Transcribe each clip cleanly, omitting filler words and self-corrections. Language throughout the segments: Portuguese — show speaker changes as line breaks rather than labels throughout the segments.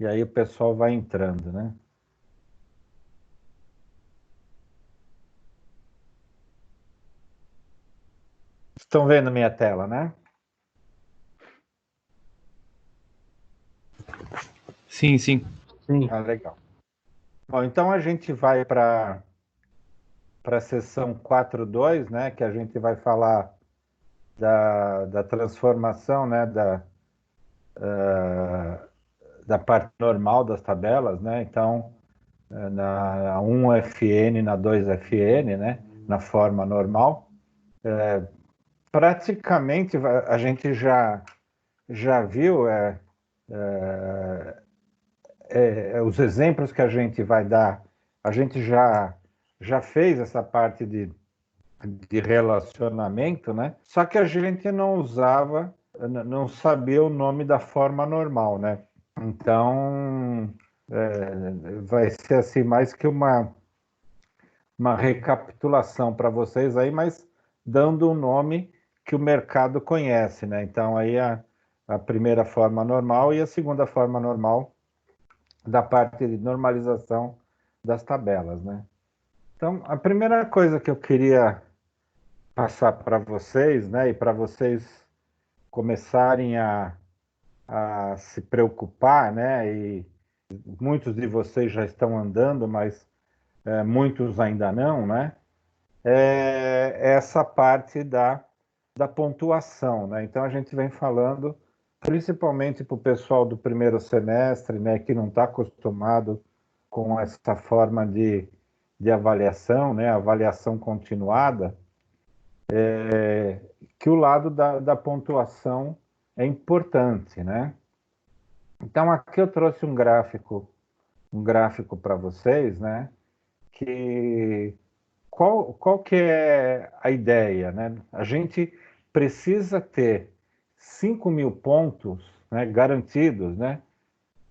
E aí o pessoal vai entrando, né? Estão vendo minha tela, né?
Sim, sim.
Sim.
Ah, legal. Bom, então a gente vai para a sessão 4.2, né? Que a gente vai falar da transformação, né? Da parte normal das tabelas, né? Então, na 1FN, na 2FN, né? Na forma normal. Praticamente a gente já viu os exemplos que a gente vai dar, a gente já fez essa parte de relacionamento, né? Só que a gente não usava, não sabia o nome da forma normal, né? Então, vai ser assim mais que uma recapitulação para vocês aí, mas dando um nome que o mercado conhece, né? Então, aí a primeira forma normal e a segunda forma normal da parte de normalização das tabelas, né? Então, a primeira coisa que eu queria passar para vocês, né, e para vocês começarem a se preocupar, né, e muitos de vocês já estão andando, mas muitos ainda não, né, é essa parte da pontuação, né? Então, a gente vem falando, principalmente para o pessoal do primeiro semestre, né, que não está acostumado com essa forma de avaliação, né, avaliação continuada, que o lado da pontuação é importante, né? Então, aqui eu trouxe um gráfico para vocês, né, que qual que é a ideia, né? A gente precisa ter 5.000 pontos, né, garantidos, né,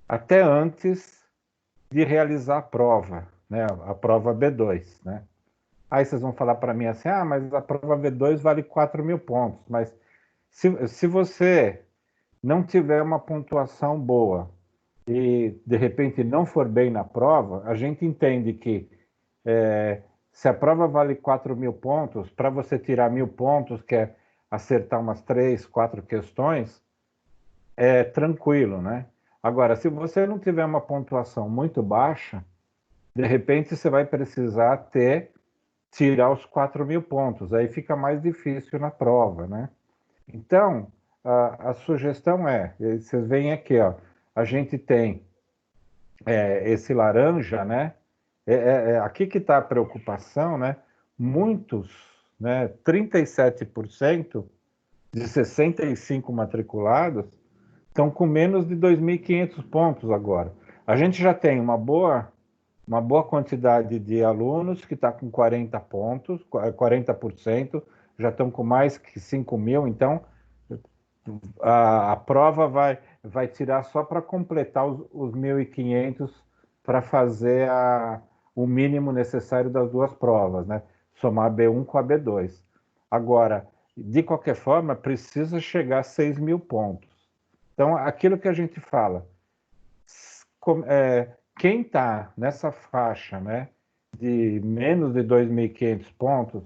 até antes de realizar a prova, né, a prova B2, né? Aí vocês vão falar para mim assim, mas a prova B2 vale 4.000 pontos, mas se você não tiver uma pontuação boa e de repente não for bem na prova, a gente entende que se a prova vale 4.000 pontos, para você tirar 1.000 pontos, que é acertar umas 3, 4 questões, é tranquilo, né? Agora, se você não tiver uma pontuação muito baixa, de repente você vai precisar tirar os 4.000 pontos, aí fica mais difícil na prova, né? Então, a sugestão vocês veem aqui, ó, a gente tem esse laranja, né? Aqui que está a preocupação, né? Muitos, né? 37% de 65 matriculados estão com menos de 2.500 pontos agora. A gente já tem uma boa quantidade de alunos que está com 40 pontos, 40%, já estão com mais que 5.000, então a prova vai tirar só para completar os 1.500 para fazer o mínimo necessário das duas provas, né? Somar a B1 com a B2. Agora, de qualquer forma, precisa chegar a 6.000 pontos. Então, aquilo que a gente fala, quem está nessa faixa, né, de menos de 2.500 pontos,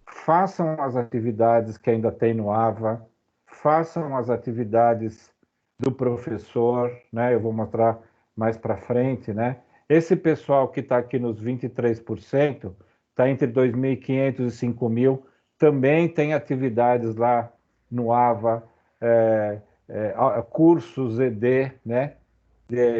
façam as atividades que ainda tem no AVA, façam as atividades do professor, né? Eu vou mostrar mais para frente, né? Esse pessoal que está aqui nos 23%, está entre 2.500 e 5.000, também tem atividades lá no AVA, cursos ED, né?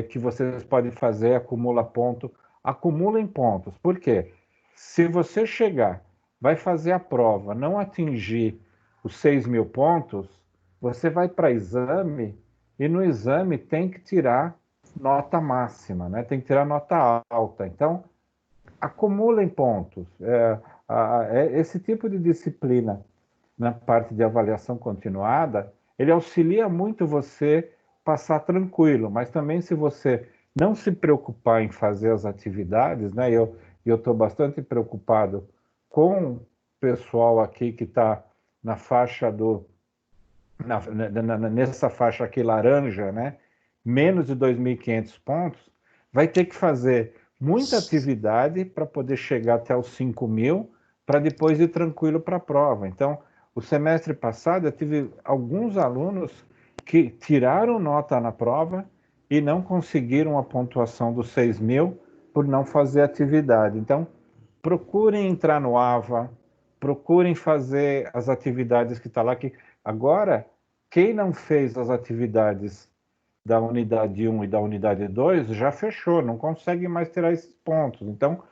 Que vocês podem fazer, acumula ponto. Acumulem pontos. Por quê? Se você chegar, vai fazer a prova, não atingir os 6.000 pontos, você vai para exame e no exame tem que tirar nota máxima, né? Tem que tirar nota alta. Então, acumulem pontos. Esse tipo de disciplina na parte de avaliação continuada, ele auxilia muito você passar tranquilo, mas também se você não se preocupar em fazer as atividades, né? Eu estou bastante preocupado com o pessoal aqui que está na faixa nessa faixa aqui laranja, né? menos de 2.500 pontos, vai ter que fazer muita atividade para poder chegar até os 5.000, para depois ir tranquilo para a prova. Então, o semestre passado eu tive alguns alunos que tiraram nota na prova e não conseguiram a pontuação dos 6.000 por não fazer atividade. Então, procurem entrar no AVA, procurem fazer as atividades que está lá. Que agora, quem não fez as atividades da unidade 1 e da unidade 2 já fechou, não consegue mais tirar esses pontos. Então,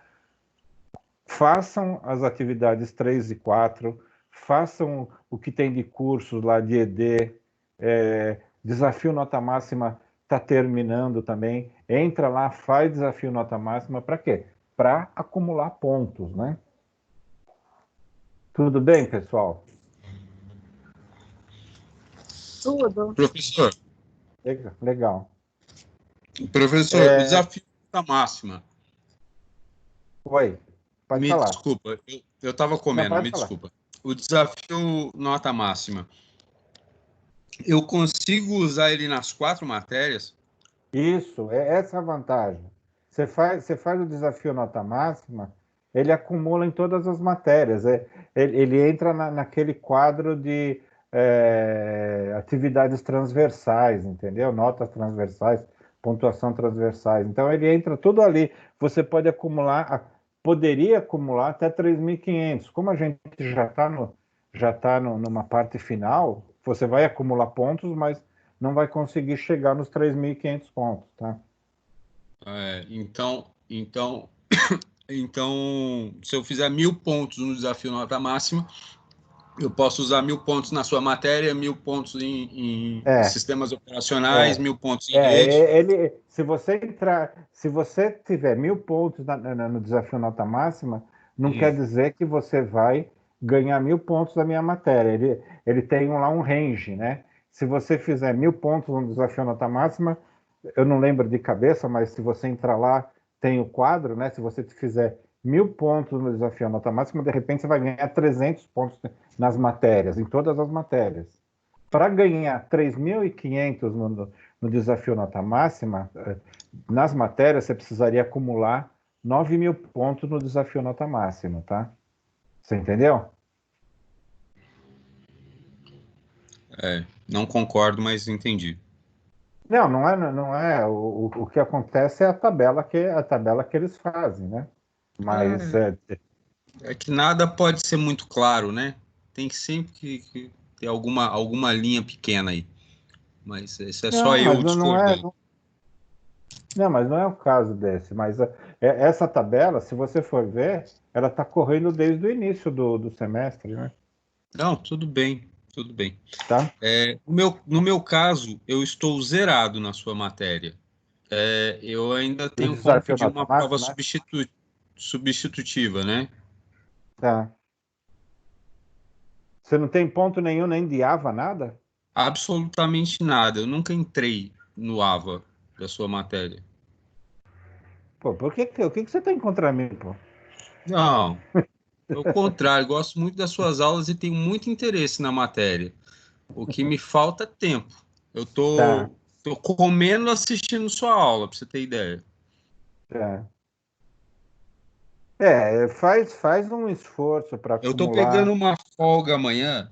façam as atividades 3 e 4, façam o que tem de cursos lá de ED, desafio nota máxima está terminando também, entra lá, faz desafio nota máxima, para quê? Para acumular pontos, né? Tudo bem, pessoal?
Tudo.
Legal.
Professor, o desafio nota máxima.
Oi, pode
Me
falar.
desculpa, eu estava comendo, me desculpa. O desafio nota máxima, eu consigo usar ele nas 4 matérias?
Isso, é essa a vantagem. Você faz o desafio nota máxima, ele acumula em todas as matérias. Ele entra naquele quadro de atividades transversais, entendeu? Notas transversais, pontuação transversais. Então, ele entra tudo ali. Você pode acumular, poderia acumular até 3.500. Como a gente já tá numa parte final, você vai acumular pontos, mas não vai conseguir chegar nos 3.500 pontos, tá?
Então, se eu fizer 1.000 pontos no desafio nota máxima, eu posso usar 1.000 pontos na sua matéria, 1.000 pontos em
É,
sistemas operacionais,
é,
1.000 pontos em rede.
se você tiver 1.000 pontos no desafio nota máxima, não quer dizer que você vai ganhar 1.000 pontos da minha matéria. Ele tem lá um range, né? Se você fizer 1.000 pontos no desafio nota máxima, eu não lembro de cabeça, mas se você entrar lá, tem o quadro, né? Se você fizer 1.000 pontos no desafio nota máxima, de repente você vai ganhar 300 pontos nas matérias, em todas as matérias. Para ganhar 3.500 no desafio nota máxima, nas matérias você precisaria acumular 9.000 pontos no desafio nota máxima, tá? Você entendeu?
Não concordo, mas entendi.
Não, não é. O que acontece é a tabela que eles fazem, né? Mas
É que nada pode ser muito claro, né? Tem que sempre que ter alguma linha pequena aí. Mas isso é só
não, mas
eu
não é.
discordando.
Não, mas não é o caso desse. Mas essa tabela, se você for ver, ela está correndo desde o início do semestre, né?
Não, tudo bem, tudo bem.
Tá?
No meu caso, eu estou zerado na sua matéria. Eu ainda
Do
tenho como
desafio
pedir
nota
uma prova
máxima, né?
substitutiva, né?
Tá. Você não tem ponto nenhum nem de AVA, nada?
Absolutamente nada. Eu nunca entrei no AVA da sua matéria.
Pô, o que você tem contra mim, pô?
Não, pelo contrário, gosto muito das suas aulas e tenho muito interesse na matéria. O que me falta é tempo. Eu
Tá,
tô comendo assistindo sua aula, para você ter ideia.
tá. Faz um esforço para
Eu tô pegando
acumular.
uma folga amanhã.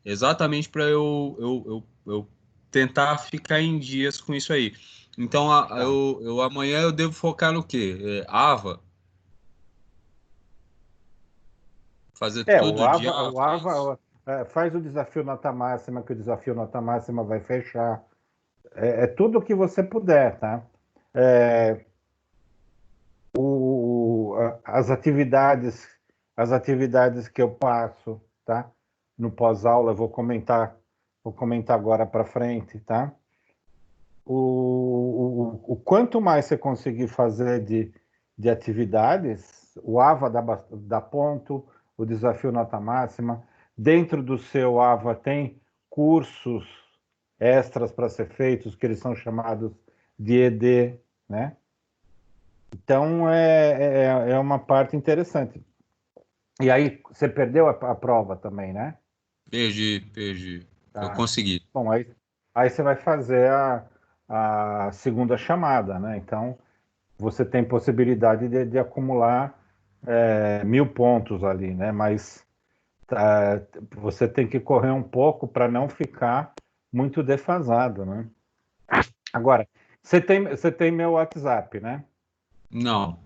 Exatamente para eu tentar ficar em dias com isso aí. Então,
Tá.
amanhã eu devo focar no quê? AVA, fazer
O
tudo de
AVA,
AVA,
o
é
AVA
isso?
faz o desafio nota máxima, que o desafio nota máxima vai fechar. É tudo o que você puder, tá? É, as atividades que eu passo, tá? No pós-aula, eu vou comentar agora para frente, tá? O quanto mais você conseguir fazer de atividades, o AVA dá ponto, o desafio nota máxima. Dentro do seu AVA tem cursos extras para ser feitos, que eles são chamados de ED, né? Então, é uma parte interessante. E aí, você perdeu a prova também, né?
Perdi. Eu
Tá.
consegui.
Bom, aí aí você vai fazer a segunda chamada, né? Então, você tem possibilidade de acumular 1.000 pontos ali, né? Mas você tem que correr um pouco para não ficar muito defasado, né? Agora, você tem meu WhatsApp, né?
Não.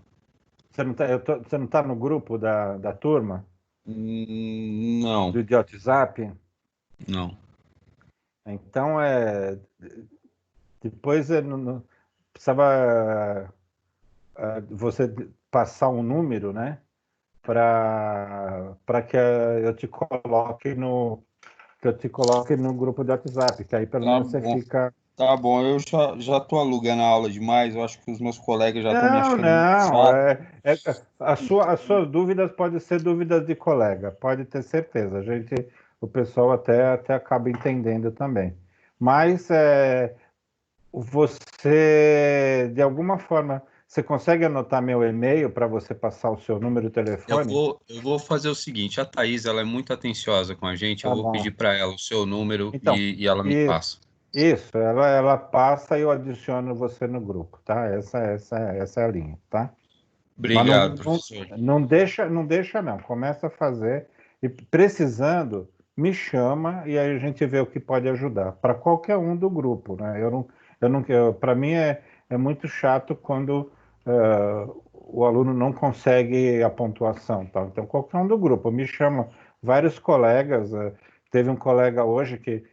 Você não tá no grupo da turma
Não.
de WhatsApp?
Não.
Então, depois precisava você passar um número, né? Para que eu te coloque no grupo de WhatsApp, que aí pelo
Tá
menos você
bom.
fica.
Tá bom, eu já tô alugando a aula demais, eu acho que os meus colegas já estão me
Não,
achando muito
não.
chato.
As suas dúvidas podem ser dúvidas de colega, pode ter certeza. O pessoal até acaba entendendo também. Mas você, de alguma forma, você consegue anotar meu e-mail para você passar o seu número de telefone?
Eu vou fazer o seguinte, a Thaís, ela é muito atenciosa com a gente, eu
Tá
vou
bom.
pedir para ela o seu número
Então,
e ela me
isso,
passa.
isso, ela passa e eu adiciono você no grupo, tá? Essa é a linha, tá? Mas
Obrigado, professor.
não deixa não. Começa a fazer e precisando, me chama e aí a gente vê o que pode ajudar. Para qualquer um do grupo, né? Para mim é muito chato quando o aluno não consegue a pontuação, tá? Então qualquer um do grupo me chama. Vários colegas, teve um colega hoje que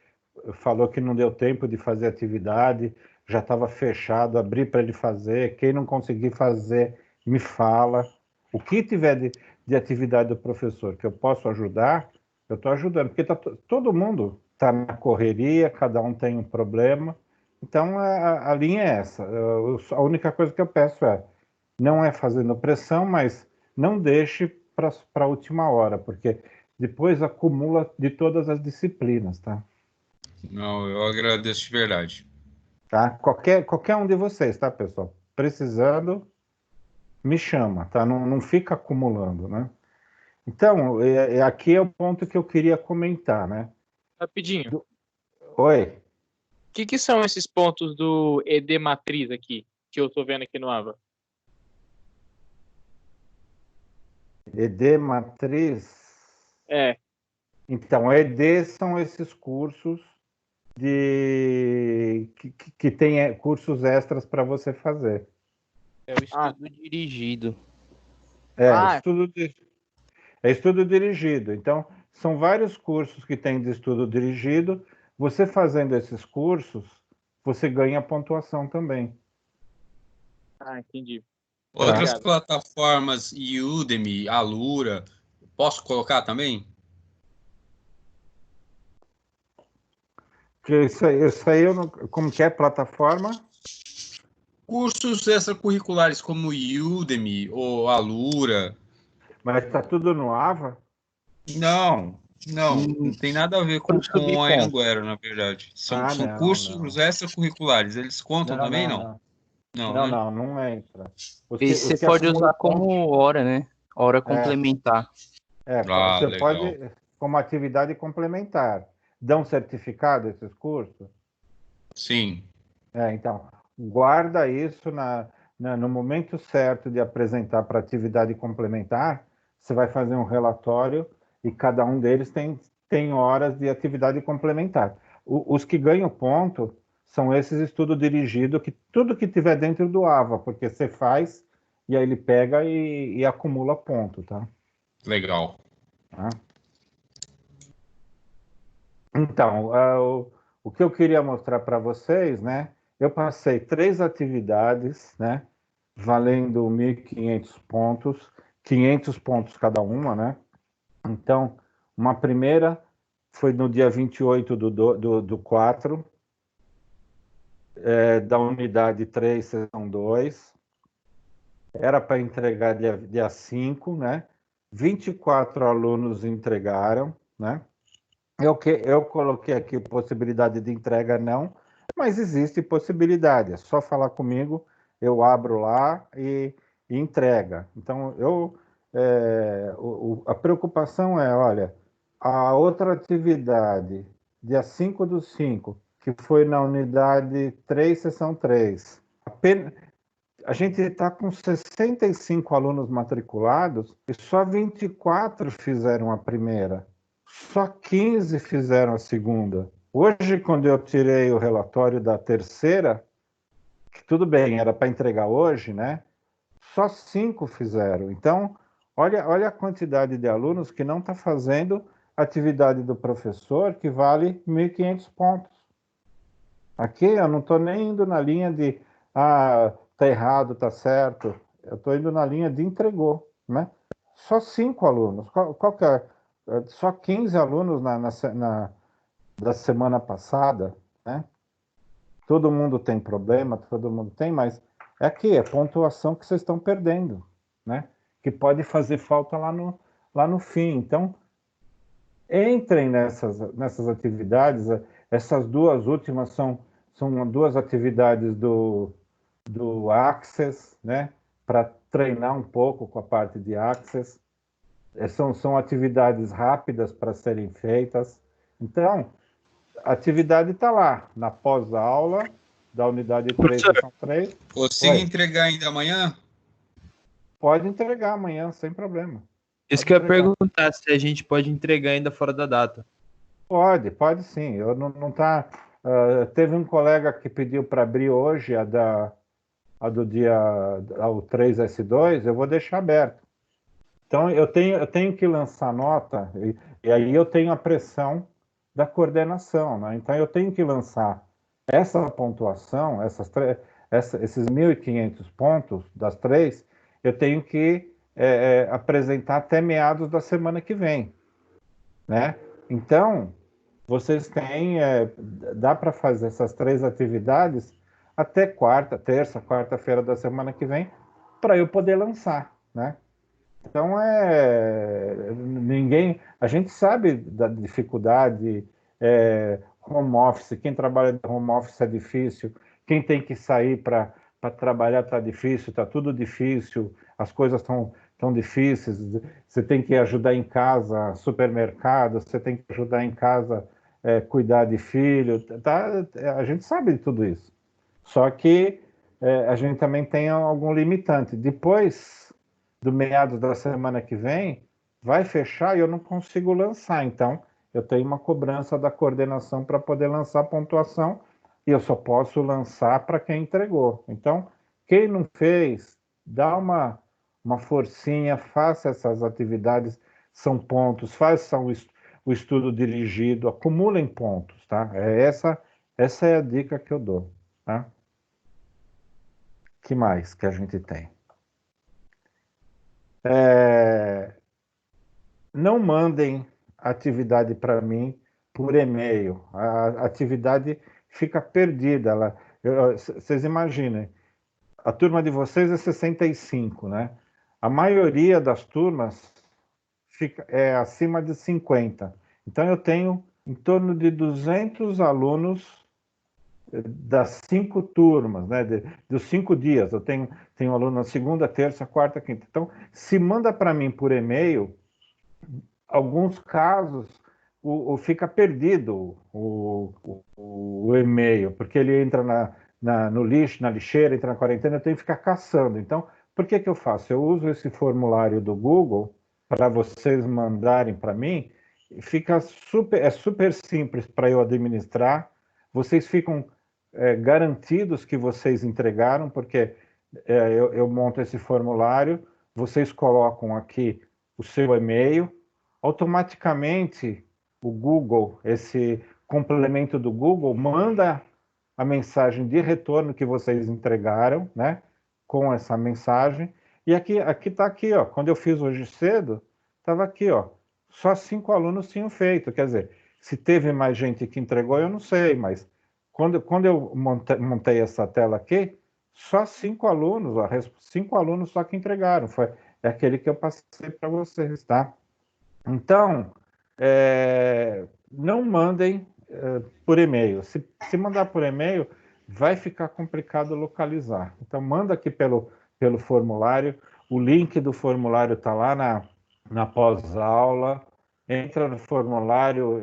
falou que não deu tempo de fazer atividade, já estava fechado, abri para ele fazer. Quem não conseguir fazer, me fala. O que tiver de atividade do professor que eu posso ajudar, eu estou ajudando, porque todo mundo está na correria, cada um tem um problema. Então a linha é essa. A única coisa que eu peço não é fazendo pressão, mas não deixe para a última hora, porque depois acumula de todas as disciplinas, tá?
Não, eu agradeço de verdade.
Tá? Qualquer um de vocês, tá, pessoal? Precisando, me chama, tá? Não fica acumulando, né? Então, aqui é o ponto que eu queria comentar, né?
Rapidinho.
Oi,
O que são esses pontos do ED matriz aqui, que eu tô vendo aqui no AVA?
ED Matriz.
É,
Então, ED são esses cursos que tem cursos extras para você fazer.
É o estudo dirigido.
É,
Ah.
estudo dirigido. Então, são vários cursos que tem de estudo dirigido. Você fazendo esses cursos, você ganha pontuação também.
Entendi.
Outras
Obrigado.
plataformas, Udemy, Alura, posso colocar também?
Que isso aí como que é plataforma?
Cursos extracurriculares como Udemy ou Alura.
Mas está tudo no AVA?
Não tem nada a ver
Para
com
subir
a
ponto.
Anguera, na verdade. São cursos
Não.
extracurriculares. Eles contam
Não,
também,
não,
não?
não.
Não,
Não,
né?
não, não entra.
E
Os
você
que
pode
acumulam
usar
pontos.
como hora, né? Hora
É,
complementar.
Ah,
você pode,
legal.
como atividade complementar. Dão certificado esses cursos?
Sim,
Então, guarda isso no momento certo de apresentar para atividade complementar, você vai fazer um relatório e cada um deles tem horas de atividade complementar. Os que ganham ponto são esses estudo dirigido, que tudo que tiver dentro do AVA, porque você faz e aí ele pega e acumula ponto, tá?
legal.
Tá? Então, o que eu queria mostrar para vocês, né? Eu passei 3 atividades, né? Valendo 1.500 pontos, 500 pontos cada uma, né? Então, uma primeira foi no dia 28 do 4, da unidade 3, seção 2. Era para entregar dia 5, né? 24 alunos entregaram, né? Eu coloquei aqui possibilidade de entrega não, mas existe possibilidade. É só falar comigo, eu abro lá e entrega. Então, a preocupação é, olha, a outra atividade, dia 5/5, que foi na unidade 3, seção 3. A gente está com 65 alunos matriculados e só 24 fizeram a primeira. Só 15 fizeram a segunda. Hoje, quando eu tirei o relatório da terceira, que tudo bem, era para entregar hoje, né? Só 5 fizeram. Então, olha a quantidade de alunos que não está fazendo atividade do professor, que vale 1.500 pontos. Aqui eu não estou nem indo na linha de tá errado, tá certo. Eu estou indo na linha de entregou, né? Só 5 alunos. Qual que é? Só 15 alunos da semana passada, né? Todo mundo tem problema, todo mundo tem, mas é aqui, é pontuação que vocês estão perdendo, né? Que pode fazer falta lá no fim. Então, entrem nessas atividades. Essas duas últimas são duas atividades do Access, né? Para treinar um pouco com a parte de Access. São atividades rápidas para serem feitas. Então, a atividade está lá, na pós-aula da unidade 3, seção 3.
Consigo entregar ainda amanhã?
Pode entregar amanhã, sem problema.
Isso que eu ia perguntar, se a gente pode entregar ainda fora da data.
Pode sim. Eu não tá. Teve um colega que pediu para abrir hoje a do dia o 3S2, eu vou deixar aberto. Então eu tenho que lançar nota e aí eu tenho a pressão da coordenação, né? Então eu tenho que lançar essa pontuação, esses 1.500 pontos das 3, eu tenho que apresentar até meados da semana que vem, né? Então, vocês têm, dá para fazer essas 3 atividades até terça, quarta-feira da semana que vem, para eu poder lançar, né? Então, a gente sabe da dificuldade, home office, quem trabalha de home office é difícil, quem tem que sair para trabalhar está difícil, está tudo difícil, as coisas estão difíceis, você tem que ajudar em casa, supermercado, você tem que ajudar em casa, cuidar de filho, tá? A gente sabe de tudo isso. Só que a gente também tem algum limitante. Depois do meados da semana que vem, vai fechar e eu não consigo lançar. Então, eu tenho uma cobrança da coordenação para poder lançar a pontuação e eu só posso lançar para quem entregou. Então, quem não fez, dá uma forcinha, faça essas atividades, são pontos, faça o estudo dirigido, acumulem pontos, tá? Essa é a dica que eu dou, tá? Que mais que a gente tem? Não mandem atividade para mim por e-mail. A atividade fica perdida. Vocês imaginem, a turma de vocês é 65, né? A maioria das turmas é acima de 50. Então, eu tenho em torno de 200 alunos das 5 turmas, né? Dos 5 dias. Eu tenho aluno na segunda, terça, quarta, quinta. Então, se manda para mim por e-mail, alguns casos fica perdido o e-mail, porque ele entra no lixo, na lixeira, entra na quarentena, eu tenho que ficar caçando. Então, por que eu faço? Eu uso esse formulário do Google para vocês mandarem para mim, fica super simples para eu administrar, vocês ficam garantidos que vocês entregaram, porque eu monto esse formulário, vocês colocam aqui o seu e-mail, automaticamente o Google, esse complemento do Google, manda a mensagem de retorno que vocês entregaram, né? Com essa mensagem. E aqui está aqui, ó. Quando eu fiz hoje cedo, estava aqui, ó. Só 5 alunos tinham feito. Quer dizer, se teve mais gente que entregou, eu não sei, mas quando eu montei essa tela aqui, só 5 alunos, ó, 5 alunos só que entregaram. É aquele que eu passei para vocês, tá? Então, não mandem por e-mail. Se mandar por e-mail, vai ficar complicado localizar. Então, manda aqui pelo formulário. O link do formulário está lá na pós-aula. Entra no formulário,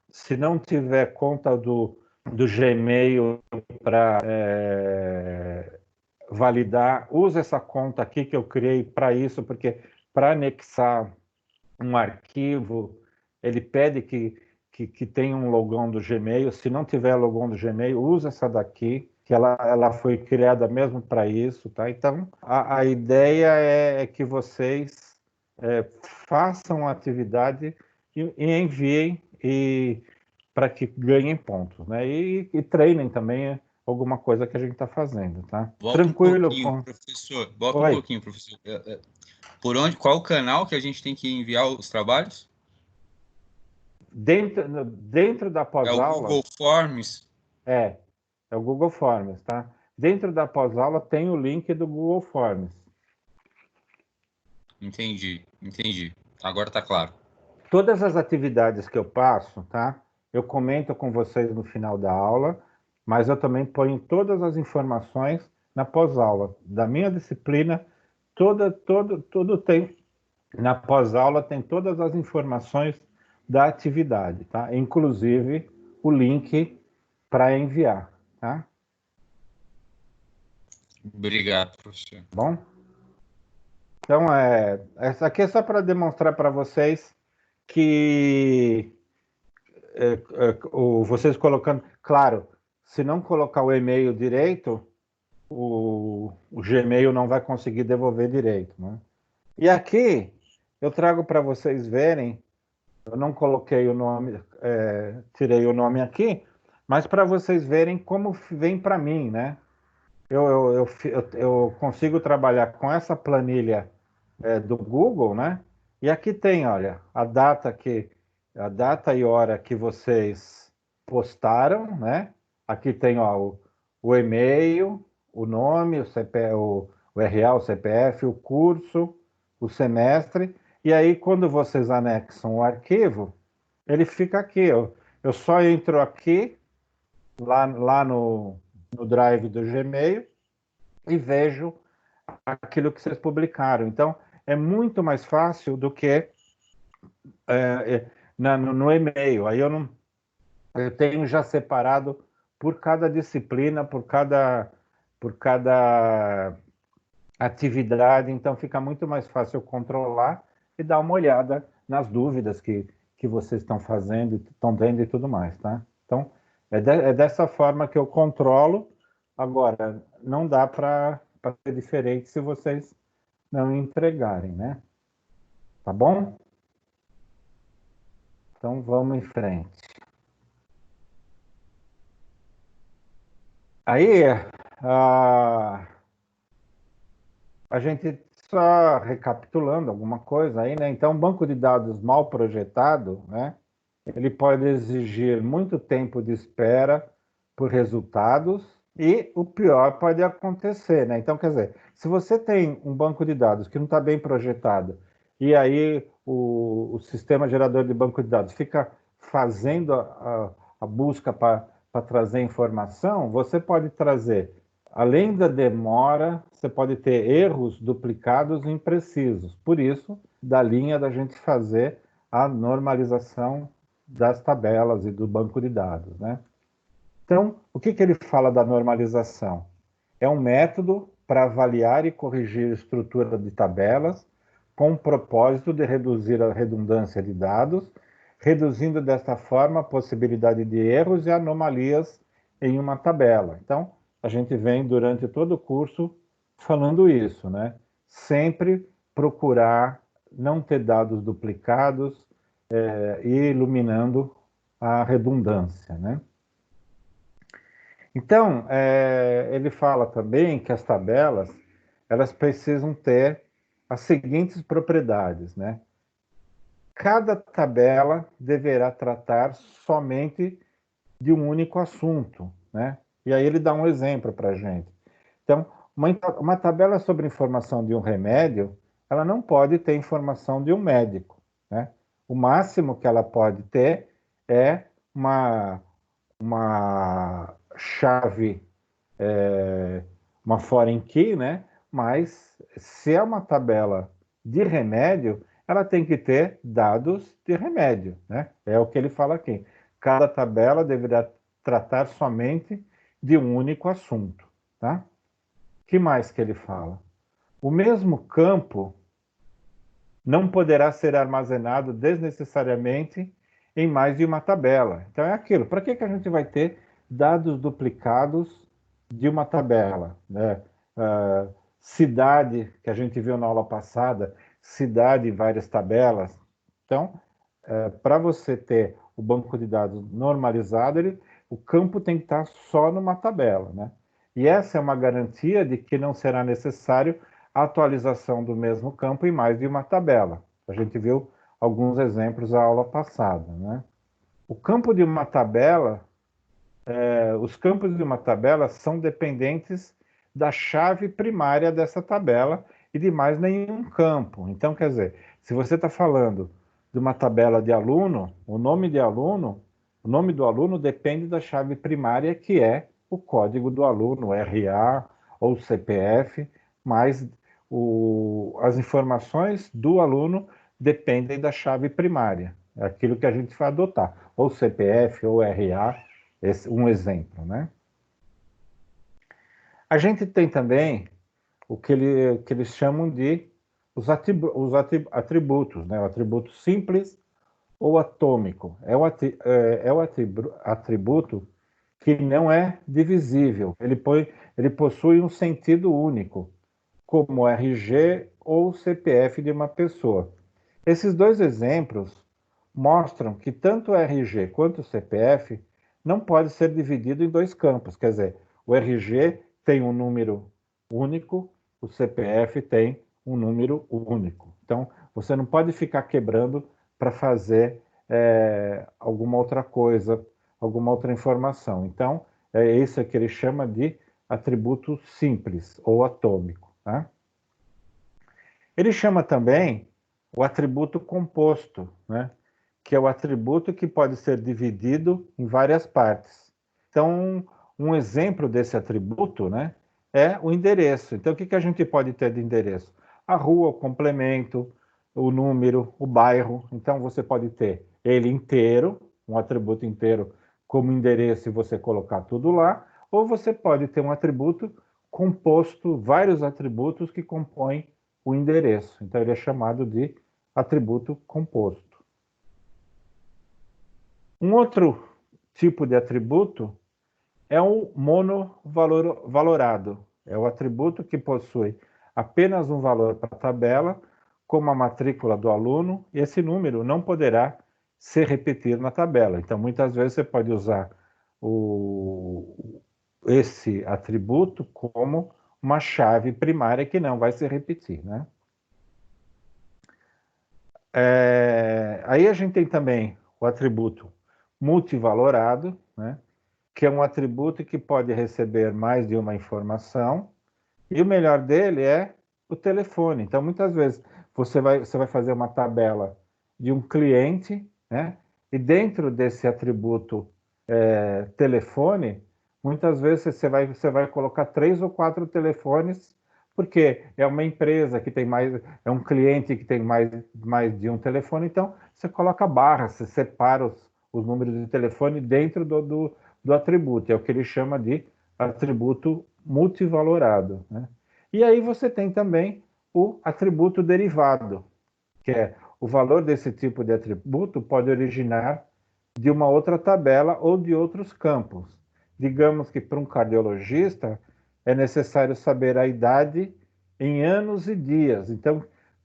se não tiver conta do do Gmail para validar. Usa essa conta aqui que eu criei para isso, porque para anexar um arquivo, ele pede que tenha um logão do Gmail. Se não tiver logão do Gmail, usa essa daqui, que ela foi criada mesmo para isso, tá? Então, a ideia é que vocês façam a atividade e enviem para que ganhem pontos, né? E treinem também alguma coisa que a gente está fazendo, tá? Tranquilo.
Professor. Volta um pouquinho, professor. Qual canal que a gente tem que enviar os trabalhos?
Dentro da pós-aula...
É o Google Forms?
É o Google Forms, tá? Dentro da pós-aula tem o link do Google Forms.
Entendi. Agora está claro.
Todas as atividades que eu passo, tá? Eu comento com vocês no final da aula, mas eu também ponho todas as informações na pós-aula. Da minha disciplina, tudo tem. Na pós-aula tem todas as informações da atividade, tá? Inclusive o link para enviar, tá?
Obrigado, professor.
Bom? Então, essa aqui é só para demonstrar para vocês que vocês colocando... Claro, se não colocar o e-mail direito, o Gmail não vai conseguir devolver direito, né? E aqui, eu trago para vocês verem, eu não coloquei o nome, tirei o nome aqui, mas para vocês verem como vem para mim, né? Eu consigo trabalhar com essa planilha do Google, né? E aqui tem, olha, a data e hora que vocês postaram, né? Aqui tem, ó, o e-mail, o nome, o CPF, o RA, o CPF, o curso, o semestre. E aí, quando vocês anexam o arquivo, ele fica aqui. Eu só entro aqui, lá no Drive do Gmail, e vejo aquilo que vocês publicaram. Então, é muito mais fácil do que no e-mail. Aí eu tenho já separado por cada disciplina, por cada atividade, então fica muito mais fácil controlar e dar uma olhada nas dúvidas que vocês estão fazendo, estão tendo e tudo mais, tá? Então, é dessa forma que eu controlo. Agora, não dá para ser diferente se vocês não entregarem, né? Tá bom? Então, vamos em frente. Aí, a gente só recapitulando alguma coisa aí, né? Então, um banco de dados mal projetado, né? Ele pode exigir muito tempo de espera por resultados e o pior pode acontecer, né? Então, quer dizer, se você tem um banco de dados que não está bem projetado e aí o sistema gerador de banco de dados fica fazendo a busca para trazer informação, você pode trazer, além da demora, você pode ter erros duplicados e imprecisos. Por isso, da linha da gente fazer a normalização das tabelas e do banco de dados, né? Então, o que ele fala da normalização? É um método para avaliar e corrigir a estrutura de tabelas com o propósito de reduzir a redundância de dados, reduzindo desta forma a possibilidade de erros e anomalias em uma tabela. Então, a gente vem durante todo o curso falando isso, né? Sempre procurar não ter dados duplicados e iluminando a redundância, né? Então, ele fala também que as tabelas, elas precisam ter as seguintes propriedades, né? Cada tabela deverá tratar somente de um único assunto, né? E aí ele dá um exemplo para a gente. Então, uma tabela sobre informação de um remédio, ela não pode ter informação de um médico, né? O máximo que ela pode ter é uma chave, uma foreign key, né? Mas se é uma tabela de remédio, ela tem que ter dados de remédio, né? É o que ele fala aqui. Cada tabela deverá tratar somente de um único assunto, tá? Que mais que ele fala? O mesmo campo não poderá ser armazenado desnecessariamente em mais de uma tabela. Então é aquilo. Para que a gente vai ter dados duplicados de uma tabela, né? Cidade, que a gente viu na aula passada, cidade em várias tabelas. Então, para você ter o banco de dados normalizado, o campo tem que estar só numa tabela, né? E essa é uma garantia de que não será necessário a atualização do mesmo campo em mais de uma tabela. A gente viu alguns exemplos na aula passada, né? O campo de uma tabela, os campos de uma tabela são dependentes da chave primária dessa tabela e de mais nenhum campo. Então, quer dizer, se você está falando de uma tabela de aluno, o nome do aluno depende da chave primária, que é o código do aluno, RA ou CPF, mas as informações do aluno dependem da chave primária, é aquilo que a gente vai adotar, ou CPF ou RA, um exemplo, né? A gente tem também o que eles chamam de os atributos, né? O atributo simples ou atômico. É o atributo que não é divisível. Ele possui um sentido único, como RG ou CPF de uma pessoa. Esses dois exemplos mostram que tanto o RG quanto o CPF não pode ser dividido em dois campos. Quer dizer, o RG tem um número único, o CPF tem um número único. Então, você não pode ficar quebrando para fazer alguma outra coisa, alguma outra informação. Então, é isso que ele chama de atributo simples ou atômico. Tá? Ele chama também o atributo composto, né? Que é o atributo que pode ser dividido em várias partes. Então, um exemplo desse atributo, né, é o endereço. Então, o que a gente pode ter de endereço? A rua, o complemento, o número, o bairro. Então, você pode ter ele inteiro, um atributo inteiro como endereço e você colocar tudo lá, ou você pode ter um atributo composto, vários atributos que compõem o endereço. Então, ele é chamado de atributo composto. Um outro tipo de atributo é o monovalorado. É o atributo que possui apenas um valor para a tabela, como a matrícula do aluno, e esse número não poderá ser repetido na tabela. Então, muitas vezes você pode usar esse atributo como uma chave primária que não vai se repetir, né? Aí a gente tem também o atributo multivalorado, né? Que é um atributo que pode receber mais de uma informação, e o melhor dele é o telefone. Então, muitas vezes, você vai fazer uma tabela de um cliente, né? E dentro desse atributo telefone, muitas vezes você vai colocar 3 ou 4 telefones, porque é uma empresa que tem mais, é um cliente que tem mais de um telefone, então você coloca barra, você separa os números de telefone dentro do atributo, é o que ele chama de atributo multivalorado, né? E aí você tem também o atributo derivado, que é o valor desse tipo de atributo pode originar de uma outra tabela ou de outros campos. Digamos que para um cardiologista é necessário saber a idade em anos e dias. Então,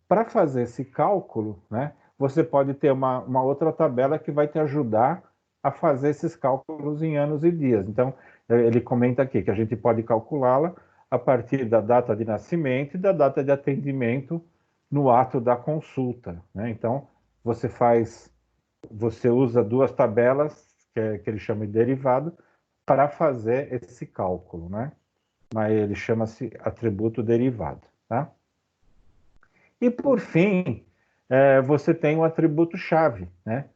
para fazer esse cálculo, né, você pode ter uma outra tabela que vai te ajudar a fazer esses cálculos em anos e dias. Então, ele comenta aqui que a gente pode calculá-la a partir da data de nascimento e da data de atendimento no ato da consulta, né? Então, você usa duas tabelas, que ele chama de derivado, para fazer esse cálculo, né? Mas ele chama-se atributo derivado, tá? E, por fim, você tem o atributo-chave, né?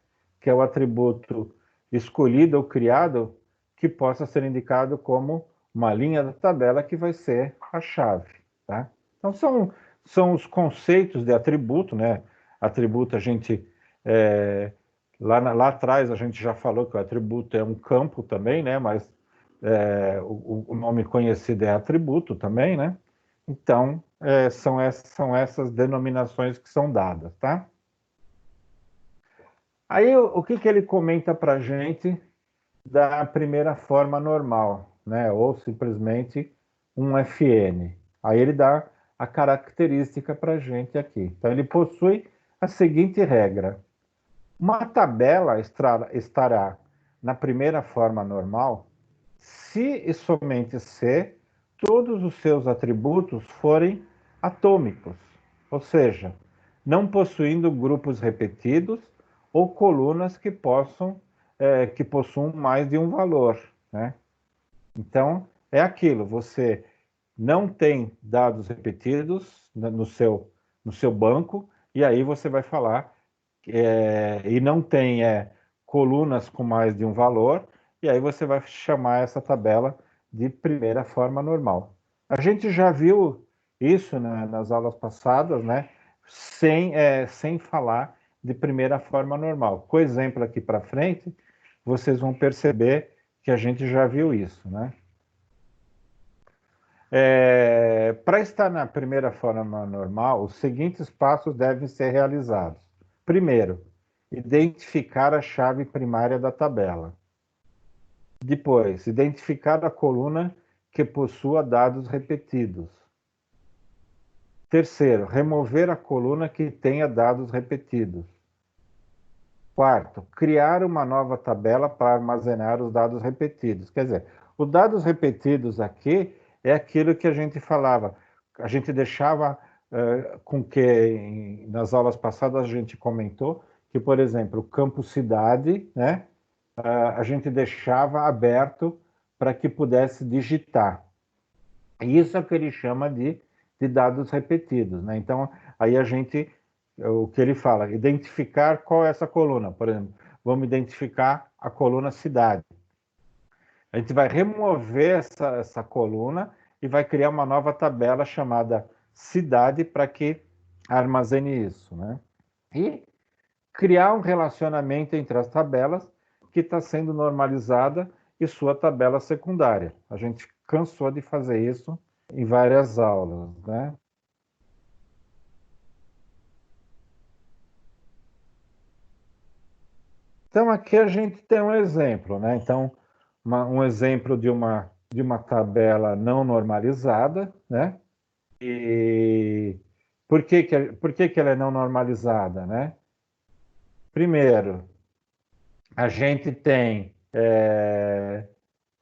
Que é o atributo escolhido ou criado que possa ser indicado como uma linha da tabela que vai ser a chave, tá? Então, são os conceitos de atributo, né? Atributo a gente Lá atrás a gente já falou que o atributo é um campo também, né? Mas o nome conhecido é atributo também, né? Então, são essas denominações que são dadas, tá? Aí, o que ele comenta para a gente da primeira forma normal, né? Ou simplesmente um FN. Aí ele dá a característica para a gente aqui. Então, ele possui a seguinte regra. Uma tabela estará na primeira forma normal se e somente se todos os seus atributos forem atômicos, ou seja, não possuindo grupos repetidos ou colunas que possuam mais de um valor, né? Então, é aquilo, você não tem dados repetidos no seu banco, e aí você vai falar, e não tem colunas com mais de um valor, e aí você vai chamar essa tabela de primeira forma normal. A gente já viu isso nas aulas passadas, né? Sem falar de primeira forma normal. Com o exemplo aqui para frente, vocês vão perceber que a gente já viu isso, né? Para estar na primeira forma normal, os seguintes passos devem ser realizados. Primeiro, identificar a chave primária da tabela. Depois, identificar a coluna que possua dados repetidos. Terceiro, remover a coluna que tenha dados repetidos. Quarto, criar uma nova tabela para armazenar os dados repetidos. Quer dizer, os dados repetidos aqui é aquilo que a gente falava. A gente deixava com que, nas aulas passadas, a gente comentou que, por exemplo, o campo cidade, né, a gente deixava aberto para que pudesse digitar. Isso é o que ele chama de dados repetidos, né? Então, aí o que ele fala, identificar qual é essa coluna. Por exemplo, vamos identificar a coluna cidade. A gente vai remover essa coluna e vai criar uma nova tabela chamada cidade para que armazene isso, né? E criar um relacionamento entre as tabelas que está sendo normalizada e sua tabela secundária. A gente cansou de fazer isso em várias aulas, né? Então, aqui a gente tem um exemplo, né? Então, um exemplo de uma tabela não normalizada, né? E por que ela é não normalizada, né? Primeiro, a gente tem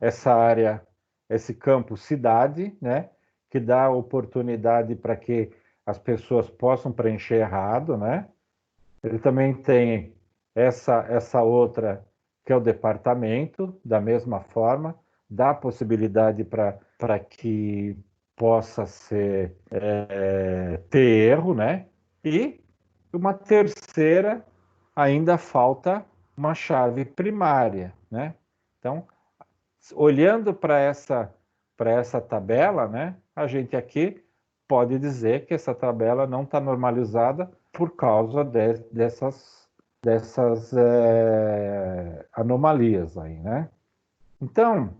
essa área, esse campo cidade, né? Que dá oportunidade para que as pessoas possam preencher errado, né? Ele também tem essa outra, que é o departamento, da mesma forma, dá possibilidade para que possa ter erro, né? E uma terceira, ainda falta uma chave primária, né? Então, olhando para essa tabela, né? A gente aqui pode dizer que essa tabela não está normalizada por causa dessas anomalias aí, né? Então,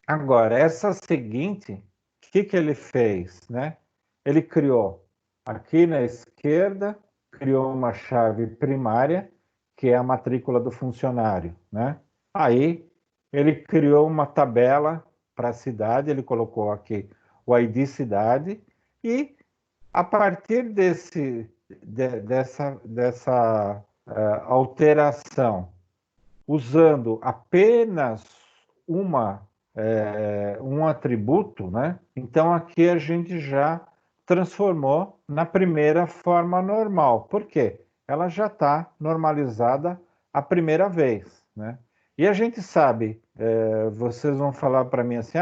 agora, essa seguinte, o que ele fez, né? Ele criou aqui na esquerda, criou uma chave primária, que é a matrícula do funcionário, né? Aí, ele criou uma tabela para a cidade, ele colocou aqui o ID cidade, e a partir dessa alteração, usando apenas um atributo, né? Então aqui a gente já transformou na primeira forma normal. Por quê? Ela já está normalizada a primeira vez, né? E a gente sabe, vocês vão falar para mim assim,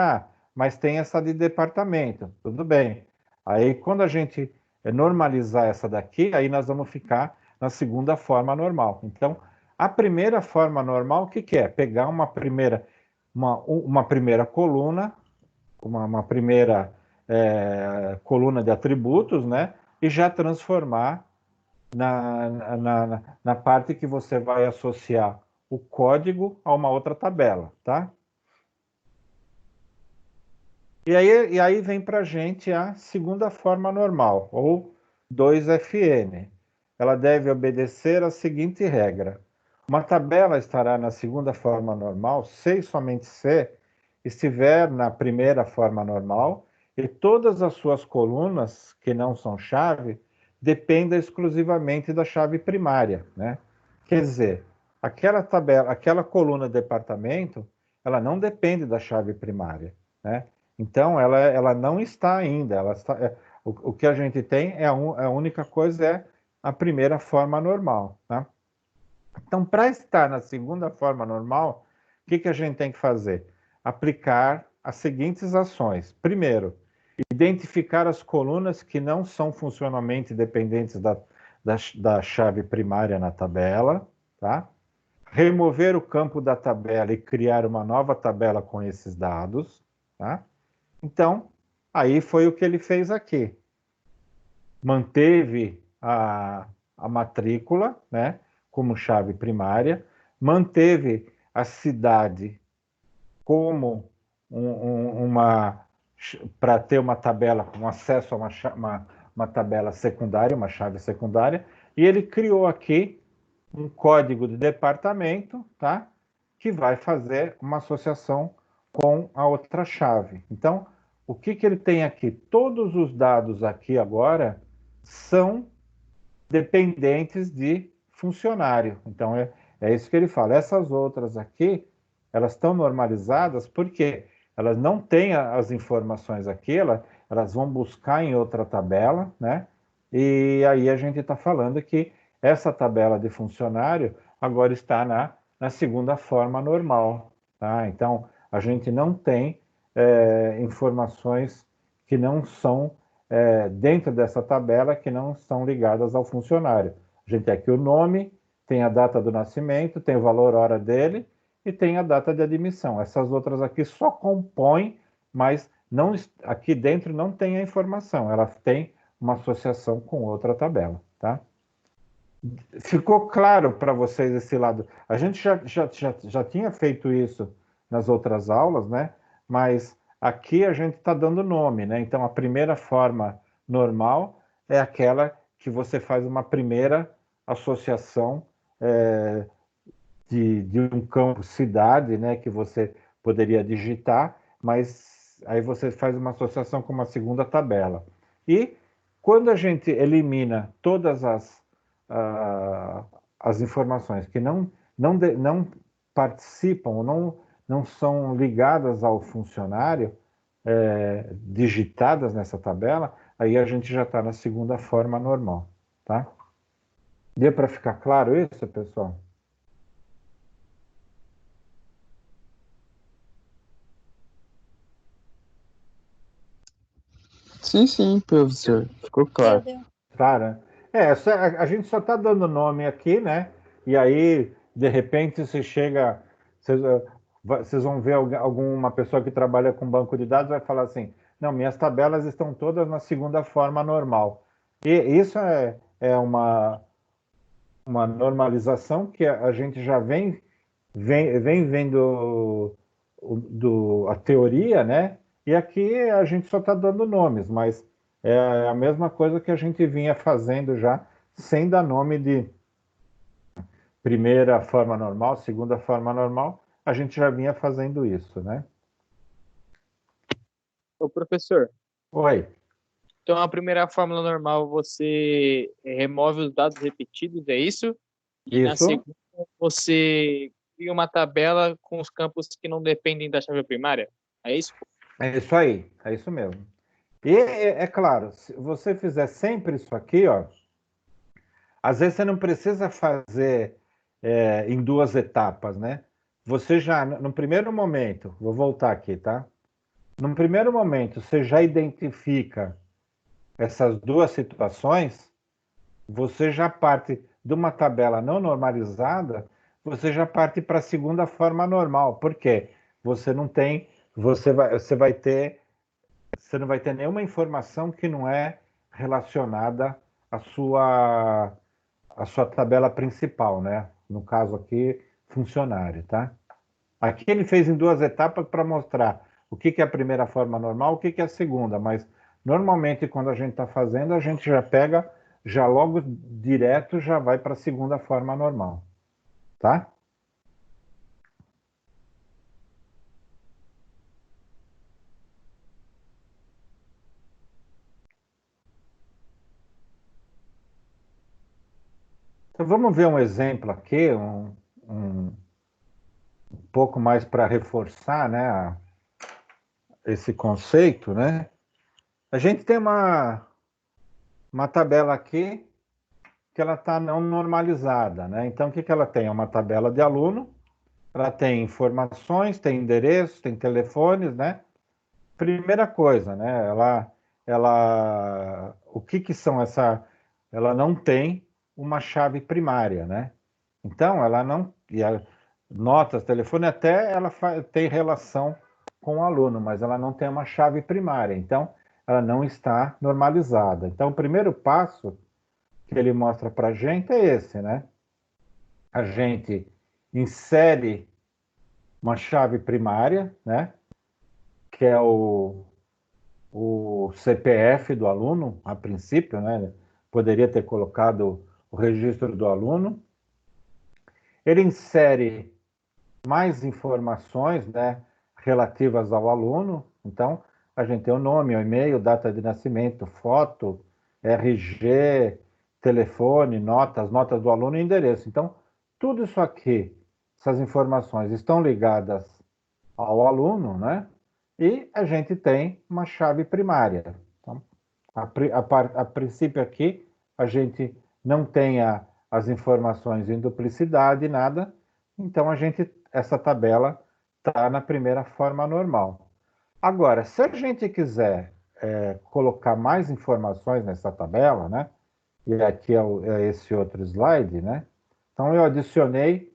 mas tem essa de departamento, tudo bem. Aí quando a gente normalizar essa daqui, aí nós vamos ficar na segunda forma normal. Então, a primeira forma normal, o que é? Pegar uma primeira coluna, uma primeira coluna de atributos, né? E já transformar na parte que você vai associar o código a uma outra tabela, tá? E aí vem para a gente a segunda forma normal, ou 2FN. Ela deve obedecer a seguinte regra. Uma tabela estará na segunda forma normal se e somente se estiver na primeira forma normal e todas as suas colunas, que não são chave, dependem exclusivamente da chave primária, né? Quer dizer, aquela tabela, aquela coluna departamento, ela não depende da chave primária, né? Então, ela não está ainda. Ela está, o que a gente tem a única coisa é a primeira forma normal, tá? Então, para estar na segunda forma normal, o que a gente tem que fazer? Aplicar as seguintes ações. Primeiro, identificar as colunas que não são funcionalmente dependentes da chave primária na tabela, tá? Remover o campo da tabela e criar uma nova tabela com esses dados, tá? Então, aí foi o que ele fez aqui. Manteve a matrícula, né, como chave primária, manteve a cidade como para ter uma tabela com acesso a uma tabela secundária, uma chave secundária, e ele criou aqui um código de departamento, tá, que vai fazer uma associação com a outra chave. Então, o que ele tem aqui? Todos os dados aqui agora são dependentes de funcionário. Então, é isso que ele fala. Essas outras aqui, elas estão normalizadas porque elas não têm as informações aqui, elas vão buscar em outra tabela, né? E aí a gente está falando que essa tabela de funcionário agora está na segunda forma normal, tá? Então, a gente não tem informações que não são dentro dessa tabela que não são ligadas ao funcionário. A gente tem aqui o nome, tem a data do nascimento, tem o valor hora dele e tem a data de admissão. Essas outras aqui só compõem, mas não, aqui dentro não tem a informação, ela tem uma associação com outra tabela, tá? Ficou claro para vocês esse lado? A gente já tinha feito isso nas outras aulas, né? Mas aqui a gente está dando nome, né? Então, a primeira forma normal é aquela que você faz uma primeira associação de um campo cidade, né? Que você poderia digitar, mas aí você faz uma associação com uma segunda tabela. E quando a gente elimina todas as informações que não participam, não são ligadas ao funcionário, digitadas nessa tabela, aí a gente já está na segunda forma normal, tá? Deu para ficar claro isso, pessoal?
Sim, professor. Ficou claro.
Claro. A gente só está dando nome aqui, né? E aí, de repente, você chega. Vocês vão ver alguma pessoa que trabalha com banco de dados vai falar assim: não, minhas tabelas estão todas na segunda forma normal. E isso é uma normalização que a gente já vem vendo a teoria, né? E aqui a gente só está dando nomes, mas é a mesma coisa que a gente vinha fazendo já, sem dar nome de primeira forma normal, segunda forma normal, a gente já vinha fazendo isso, né?
Ô, professor,
Oi.
então a primeira fórmula normal você remove os dados repetidos, é isso? E na
Isso.
segunda você cria uma tabela com os campos que não dependem da chave primária, é isso?
É isso aí, é isso mesmo. E é claro, se você fizer sempre isso aqui, ó, às vezes você não precisa fazer em duas etapas, né? Você já, no primeiro momento, vou voltar aqui, tá? No primeiro momento, você já identifica essas duas situações, você já parte de uma tabela não normalizada, você já parte para a segunda forma normal. Por quê? Você não tem, você vai ter, você não vai ter nenhuma informação que não é relacionada à sua a sua tabela principal, né? No caso aqui, funcionário, tá? Aqui ele fez em 2 etapas para mostrar o que é a primeira forma normal, o que é a segunda, mas normalmente quando a gente está fazendo, a gente já pega, já logo direto, já vai para a segunda forma normal, tá? Então vamos ver um exemplo aqui, um pouco mais para reforçar, né, esse conceito, né? A gente tem uma tabela aqui que ela está não normalizada, né? Então, o que ela tem? É uma tabela de aluno, ela tem informações, tem endereços, tem telefones, né? Primeira coisa, né? O que são ela não tem uma chave primária, né? Então, ela não, notas, telefone, até ela tem relação com o aluno, mas ela não tem uma chave primária, então ela não está normalizada. Então, o primeiro passo que ele mostra para a gente é esse, né? A gente insere uma chave primária, né? Que é o CPF do aluno, a princípio, né? Poderia ter colocado o registro do aluno. Ele insere mais informações, né, relativas ao aluno. Então, a gente tem o nome, o e-mail, data de nascimento, foto, RG, telefone, notas do aluno e endereço. Então, tudo isso aqui, essas informações estão ligadas ao aluno, né? E a gente tem uma chave primária. Então, a princípio aqui, a gente não tem as informações em duplicidade, nada, então essa tabela está na primeira forma normal. Agora, se a gente quiser colocar mais informações nessa tabela, né? E aqui é esse outro slide, né? Então eu adicionei,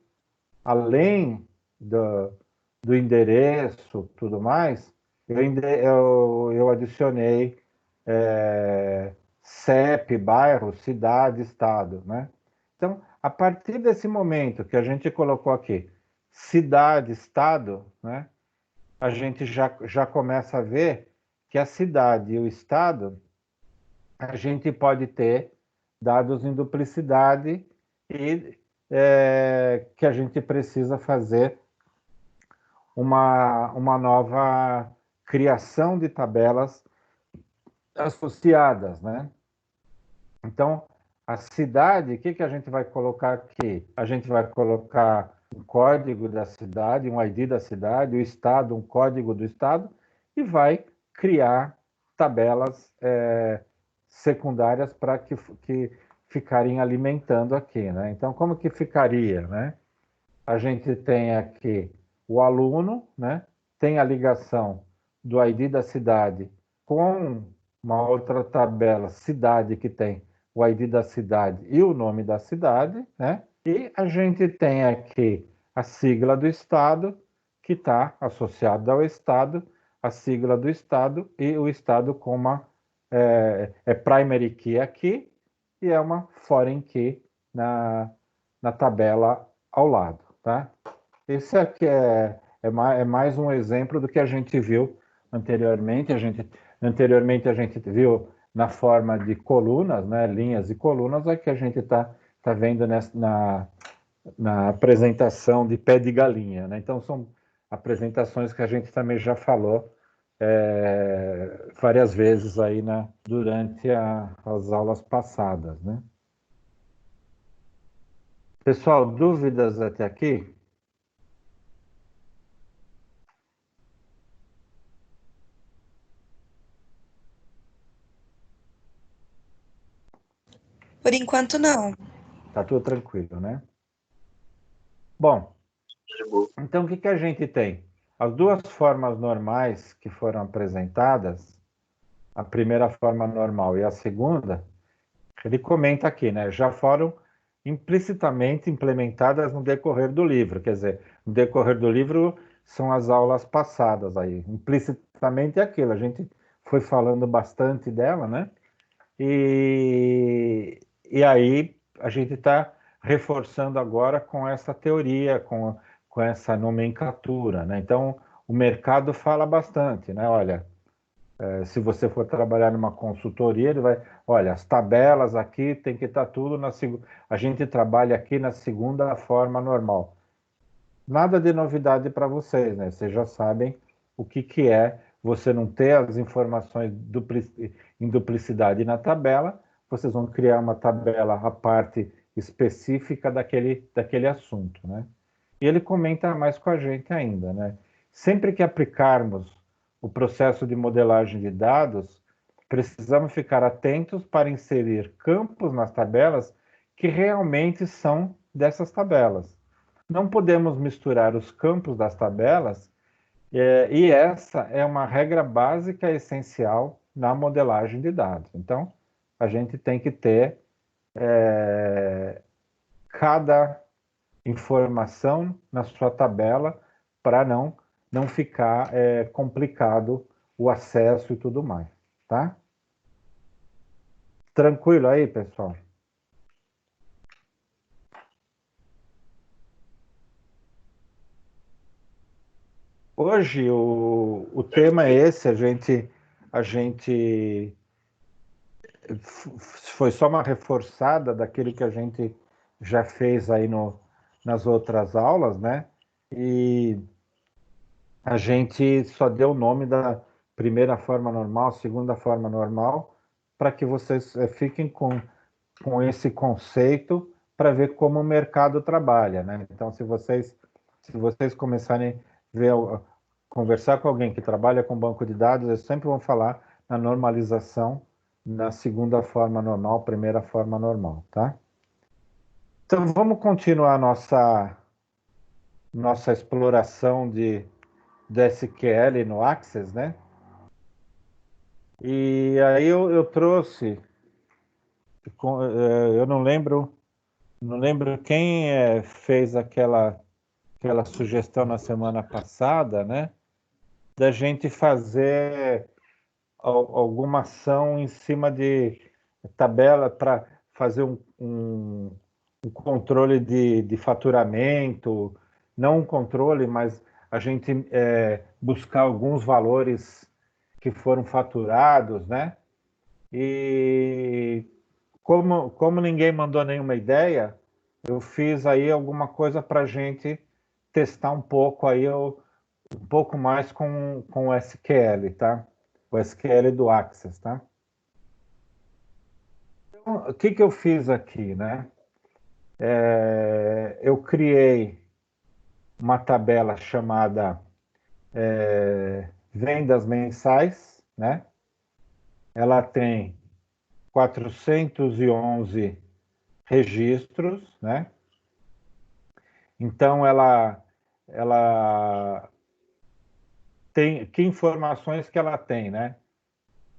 além do endereço, tudo mais, eu adicionei CEP, bairro, cidade, estado, né? Então, a partir desse momento que a gente colocou aqui, cidade, estado, né? A gente já começa a ver que a cidade e o estado, a gente pode ter dados em duplicidade e que a gente precisa fazer uma nova criação de tabelas associadas, né? Então, a cidade, o que a gente vai colocar aqui? A gente vai colocar um código da cidade, um ID da cidade, o estado, um código do estado, e vai criar tabelas secundárias para que ficarem alimentando aqui, né? Então, como que ficaria, né? A gente tem aqui o aluno, né? Tem a ligação do ID da cidade com uma outra tabela, cidade, que tem o ID da cidade e o nome da cidade, né? E a gente tem aqui a sigla do estado, que está associada ao estado, a sigla do estado e o estado com uma primary key aqui e é uma foreign key na tabela ao lado, tá? Esse aqui é mais um exemplo do que a gente viu anteriormente. Anteriormente a gente viu na forma de colunas, né, linhas e colunas, aqui a gente está vendo na apresentação de pé de galinha, né? Então são apresentações que a gente também já falou várias vezes aí durante as aulas passadas, né? Pessoal, dúvidas até aqui?
Por enquanto, não.
Tá tudo tranquilo, né? Bom, então o que a gente tem? As duas formas normais que foram apresentadas, a primeira forma normal e a segunda, ele comenta aqui, né? Já foram implicitamente implementadas no decorrer do livro. Quer dizer, no decorrer do livro são as aulas passadas aí. Implicitamente é aquilo. A gente foi falando bastante dela, né? E aí a gente está reforçando agora com essa teoria, com essa nomenclatura, né? Então, o mercado fala bastante, né? Olha, se você for trabalhar numa consultoria, ele vai, olha, as tabelas aqui tem que estar tudo na segunda. A gente trabalha aqui na segunda forma normal. Nada de novidade para vocês, né? Vocês já sabem o que é você não ter as informações em duplicidade na tabela, vocês vão criar uma tabela à parte específica daquele assunto, né? E ele comenta mais com a gente ainda, né? Sempre que aplicarmos o processo de modelagem de dados, precisamos ficar atentos para inserir campos nas tabelas que realmente são dessas tabelas. Não podemos misturar os campos das tabelas, e essa é uma regra básica essencial na modelagem de dados. Então, a gente tem que ter cada informação na sua tabela para não ficar complicado o acesso e tudo mais, tá? Tranquilo aí, pessoal? Hoje o tema é esse, a gente foi só uma reforçada daquilo que a gente já fez aí nas outras aulas, né? E a gente só deu o nome da primeira forma normal, segunda forma normal, para que vocês fiquem com esse conceito para ver como o mercado trabalha, né? Então, se vocês começarem a conversar com alguém que trabalha com banco de dados, eles sempre vão falar na normalização, na segunda forma normal, primeira forma normal, tá? Então, vamos continuar nossa exploração do SQL no Access, né? E aí eu trouxe, eu não lembro quem fez aquela sugestão na semana passada, né? Da gente fazer alguma ação em cima de tabela para fazer um controle de faturamento, não um controle, mas a gente buscar alguns valores que foram faturados, né? E como ninguém mandou nenhuma ideia, eu fiz aí alguma coisa para a gente testar um pouco aí, um pouco mais com o SQL, tá? O SQL do Access, tá? Então, o que eu fiz aqui, né? Eu criei uma tabela chamada vendas mensais, né? Ela tem 411 registros, né? Então, ela tem... Que informações que ela tem, né?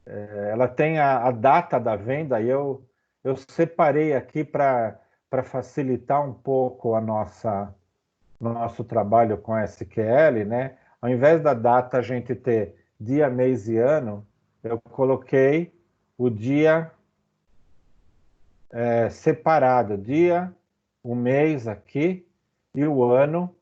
Ela tem a data da venda, e eu separei aqui para facilitar um pouco nosso trabalho com SQL, né? Ao invés da data a gente ter dia, mês e ano, eu coloquei o dia separado, dia, o mês aqui e o ano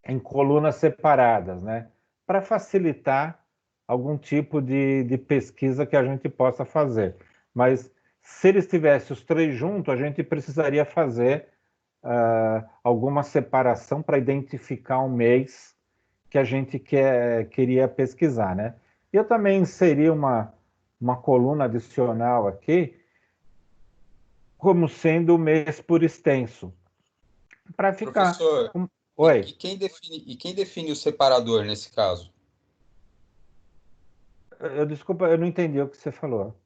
em colunas separadas, né? Para facilitar algum tipo de pesquisa que a gente possa fazer. Mas se eles tivessem os três juntos, a gente precisaria fazer alguma separação para identificar um mês que a gente queria pesquisar, né? Eu também inseri uma coluna adicional aqui, como sendo o mês por extenso, para ficar...
Professor,
Oi.
E quem define o separador nesse caso?
Desculpa, eu não entendi o que você falou.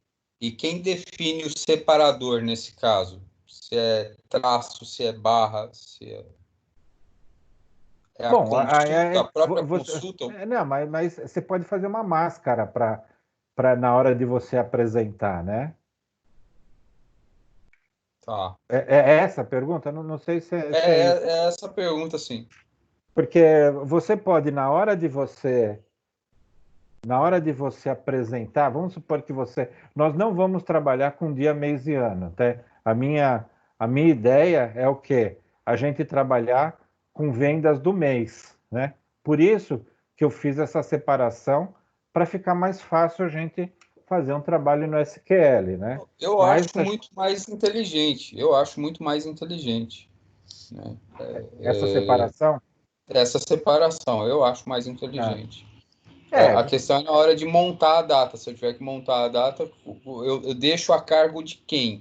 E quem define o separador nesse caso? Se é traço, se é barra, se é... É a
Bom,
consulta, a própria consulta?
não, mas você pode fazer uma máscara para na hora de você apresentar, né?
Tá.
É essa a pergunta? Não sei se é isso.
É essa a pergunta, sim.
Porque você pode, na hora de você apresentar, vamos supor que nós não vamos trabalhar com dia, mês e ano, tá? A A minha ideia é o quê? A gente trabalhar com vendas do mês, né? Por isso que eu fiz essa separação para ficar mais fácil a gente fazer um trabalho no SQL, né?
Eu acho muito mais inteligente. Eu acho muito mais inteligente, né?
Essa separação?
Essa separação, eu acho mais inteligente.
É.
A questão é na hora de montar a data. Se eu tiver que montar a data, eu deixo a cargo de quem?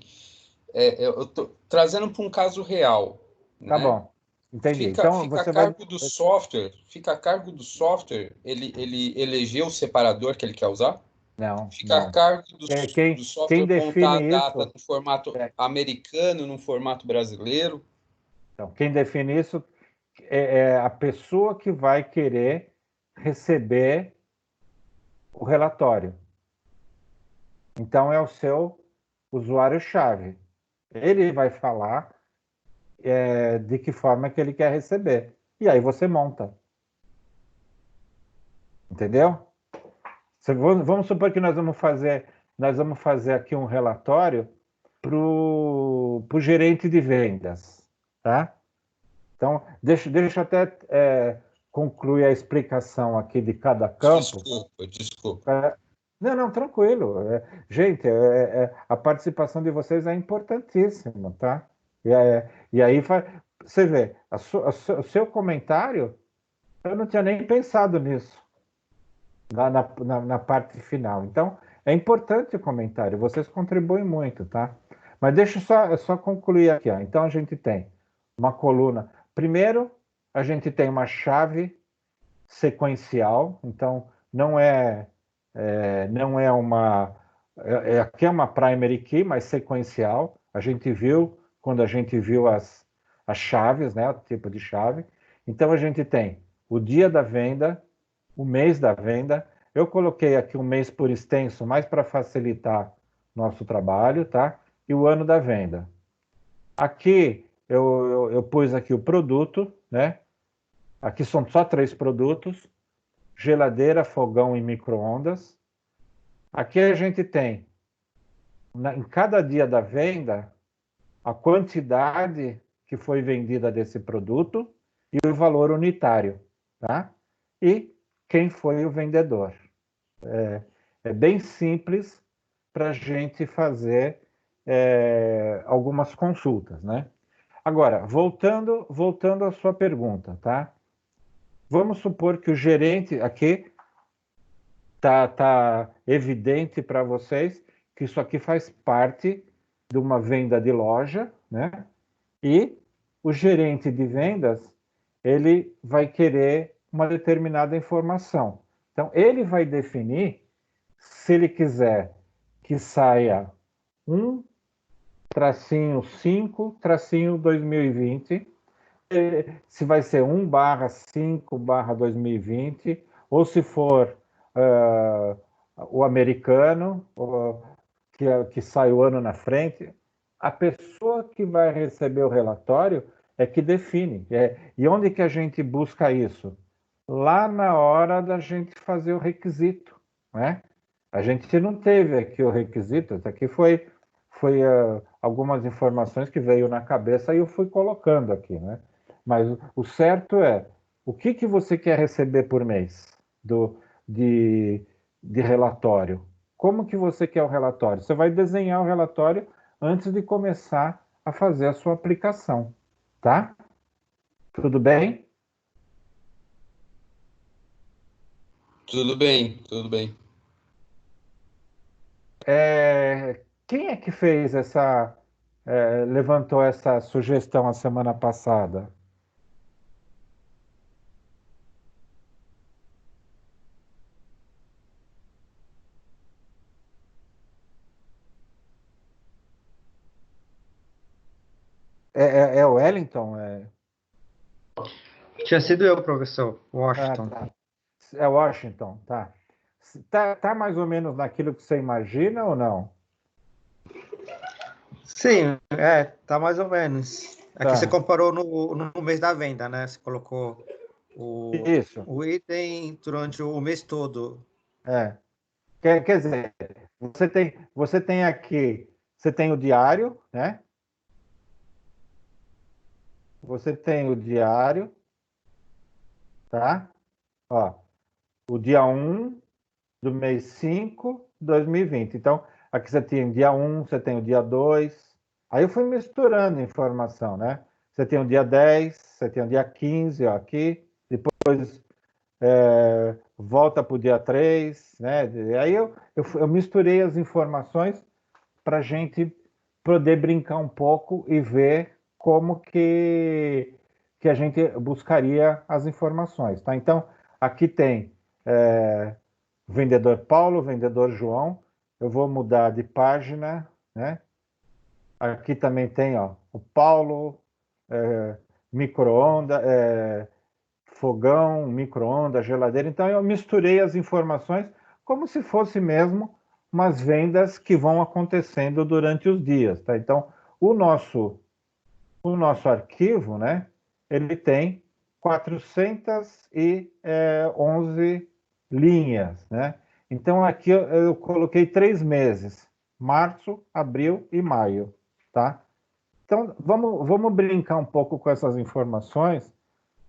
Eu estou trazendo para um caso real.
Tá
Né?
bom, entendi.
Fica
Então
a
você
cargo do software, ele eleger o separador que ele quer usar?
Não,
Fica a
não.
cargo do
Quem
software montar a
define
data
isso...
no formato americano, no formato brasileiro?
Então, quem define isso é a pessoa que vai querer receber o relatório. Então, é o seu usuário-chave. Ele vai falar de que forma que ele quer receber. E aí você monta. Entendeu? Vamos supor que nós vamos fazer aqui um relatório para o gerente de vendas. Tá? Então, deixa eu até concluir a explicação aqui de cada campo.
Desculpa.
Não, tranquilo. Gente, a participação de vocês é importantíssima, tá? E aí você vê, o seu comentário, eu não tinha nem pensado nisso na parte final. Então, é importante o comentário, vocês contribuem muito, tá? Mas deixa eu só concluir aqui. Ó. Então, a gente tem uma coluna. Primeiro, a gente tem uma chave sequencial, então não é uma... aqui é uma primary key, mas sequencial. A gente viu, quando a gente viu as chaves, né, o tipo de chave. Então, a gente tem o dia da venda, o mês da venda. Eu coloquei aqui um mês por extenso, mais para facilitar nosso trabalho, tá? E o ano da venda. Aqui, eu pus aqui o produto, né? Aqui são só 3 produtos: geladeira, fogão e micro-ondas. Aqui a gente tem, em cada dia da venda, a quantidade que foi vendida desse produto e o valor unitário, tá? E quem foi o vendedor. É bem simples para a gente fazer algumas consultas, né? Agora, voltando à sua pergunta, tá? Vamos supor que o gerente aqui tá evidente para vocês que isso aqui faz parte de uma venda de loja, né? E o gerente de vendas, ele vai querer uma determinada informação. Então, ele vai definir se ele quiser que saia 1-5-2020, se vai ser 1/5/2020, ou se for o americano, que sai o ano na frente. A pessoa que vai receber o relatório é que define. E onde que a gente busca isso? Lá na hora da gente fazer o requisito, né? A gente não teve aqui o requisito, isso aqui foi algumas informações que veio na cabeça e eu fui colocando aqui, né? Mas o certo é, o que você quer receber por mês de relatório? Como que você quer o relatório? Você vai desenhar o relatório antes de começar a fazer a sua aplicação, tá? Tudo bem?
Tudo bem, tudo bem.
Quem é que fez levantou essa sugestão a semana passada? É o Wellington?
Tinha sido eu, professor, Washington.
Tá. É Washington, tá. Tá mais ou menos naquilo que você imagina ou não?
Sim, tá mais ou menos. Aqui
Tá.
você comparou no mês da venda, né? Você colocou
Isso.
o item durante o mês todo.
Quer dizer, você tem aqui, você tem o diário, né? você tem o diário, tá? Ó, o dia 1 do mês 5, 2020. Então, aqui você tem o dia 1, você tem o dia 2. Aí eu fui misturando informação, né? Você tem o dia 10, você tem o dia 15, ó, aqui. Depois volta para o dia 3, né? Aí eu misturei as informações para a gente poder brincar um pouco e ver como que a gente buscaria as informações, tá? Então, aqui tem vendedor Paulo, vendedor João. Eu vou mudar de página, né? Aqui também tem, ó, o Paulo, micro-ondas, fogão, micro-ondas, geladeira. Então, eu misturei as informações como se fosse mesmo umas vendas que vão acontecendo durante os dias, tá? Então, o nosso arquivo, né, ele tem 411 linhas, né? Então, aqui eu coloquei 3 meses, março, abril e maio, tá? Então, vamos brincar um pouco com essas informações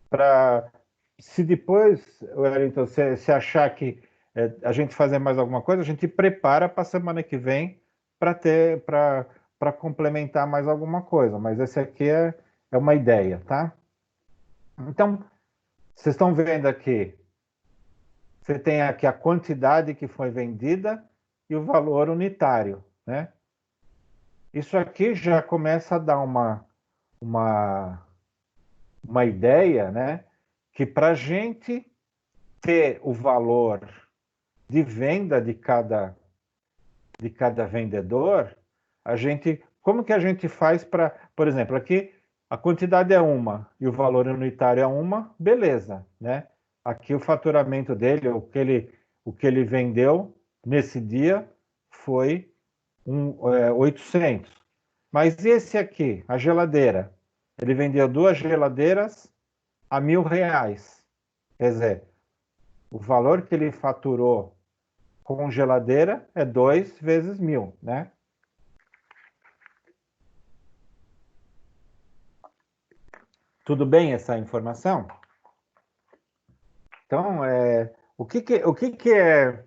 para, se depois, Wellington, se achar que a gente fazer mais alguma coisa, a gente prepara para a semana que vem para complementar mais alguma coisa. Mas esse aqui é uma ideia, tá? Então, vocês estão vendo aqui, você tem aqui a quantidade que foi vendida e o valor unitário, né? Isso aqui já começa a dar uma ideia, né? Que para a gente ter o valor de venda de cada vendedor, como que a gente faz para, por exemplo, aqui a quantidade é uma e o valor unitário é uma, beleza, né? Aqui o faturamento dele, o que ele vendeu nesse dia foi 800. Mas esse aqui, a geladeira, ele vendeu 2 geladeiras a R$1.000. Quer dizer, o valor que ele faturou com geladeira é 2 vezes 1.000, né? Tudo bem essa informação? Então, o que é...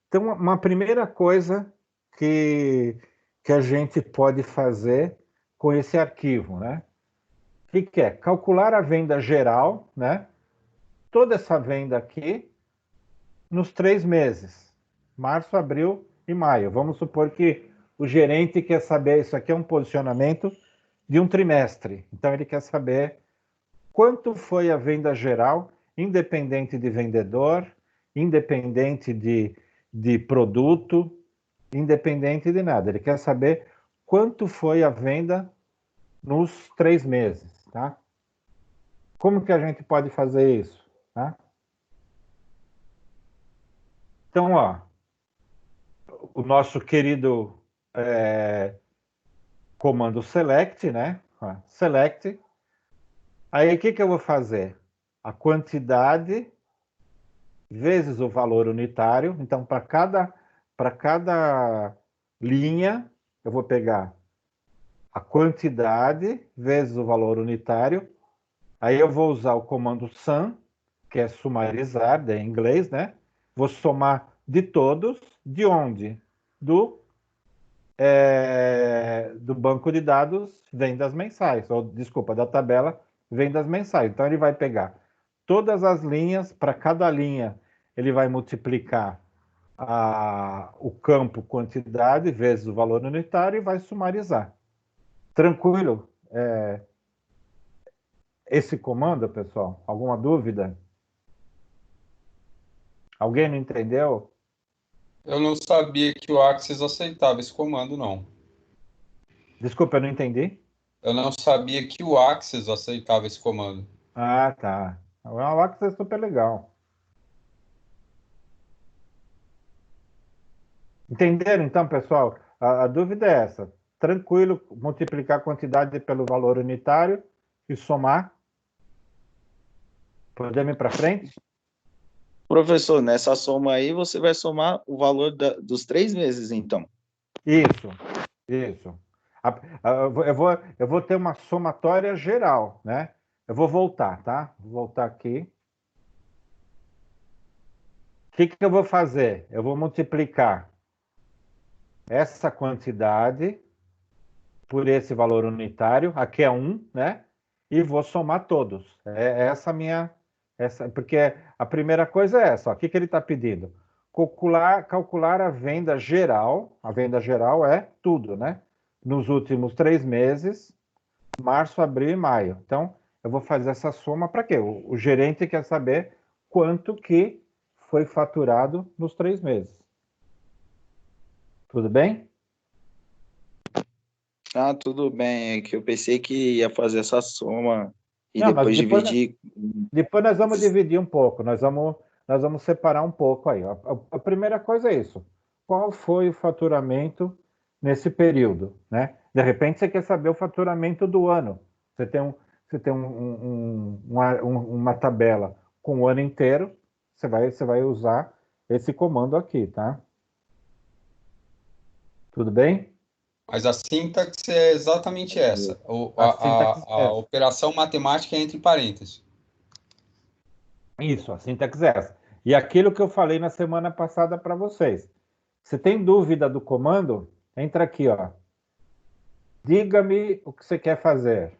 Então, uma primeira coisa que a gente pode fazer com esse arquivo, né? O que é? Calcular a venda geral, né? Toda essa venda aqui nos 3 meses, março, abril e maio. Vamos supor que o gerente quer saber, isso aqui é um posicionamento de um trimestre. Então, ele quer saber quanto foi a venda geral, independente de vendedor, independente de produto, independente de nada. Ele quer saber quanto foi a venda nos 3 meses, tá? Como que a gente pode fazer isso, tá? Então, ó, o nosso querido comando select, né? Select. Aí, o que eu vou fazer? A quantidade vezes o valor unitário. Então, para cada linha, eu vou pegar a quantidade vezes o valor unitário. Aí eu vou usar o comando sum, que é sumarizar, em inglês, né? Vou somar de todos, de onde? Do banco de dados vendas mensais, ou desculpa, da tabela vendas mensais. Então ele vai pegar todas as linhas, para cada linha ele vai multiplicar o campo quantidade vezes o valor unitário e vai sumarizar. Tranquilo? Esse comando, pessoal? Alguma dúvida? Alguém não entendeu?
Eu não sabia que o Axis aceitava esse comando, não.
Desculpa, eu não entendi.
Eu não sabia que o Axis aceitava esse comando.
Ah, tá. O Axis é super legal. Entenderam, então, pessoal? A dúvida é essa. Tranquilo, multiplicar a quantidade pelo valor unitário e somar. Podemos ir para frente?
Professor, nessa soma aí, você vai somar o valor dos 3 meses, então.
Isso. Eu vou ter uma somatória geral, né? Eu vou voltar, tá? Vou voltar aqui. O que eu vou fazer? Eu vou multiplicar essa quantidade por esse valor unitário, aqui é 1, né? E vou somar todos. É essa minha... porque a primeira coisa é essa, ó, o que ele está pedindo? Calcular a venda geral. A venda geral é tudo, né? Nos últimos 3 meses, março, abril e maio. Então, eu vou fazer essa soma para quê? O gerente quer saber quanto que foi faturado nos 3 meses. Tudo bem?
Ah, tudo bem. É que eu pensei que ia fazer essa soma e
Não, mas
depois dividir.
depois nós vamos dividir um pouco, nós vamos separar um pouco aí. A primeira coisa é isso. Qual foi o faturamento nesse período, né? De repente você quer saber o faturamento do ano. Você tem uma tabela com o ano inteiro, você vai usar esse comando aqui, tá? Tudo bem?
Mas a sintaxe é exatamente essa.
A sintaxe
A operação matemática é entre parênteses.
Isso, a sintaxe é essa. E aquilo que eu falei na semana passada para vocês. Se tem dúvida do comando, entra aqui, ó. Diga-me o que você quer fazer.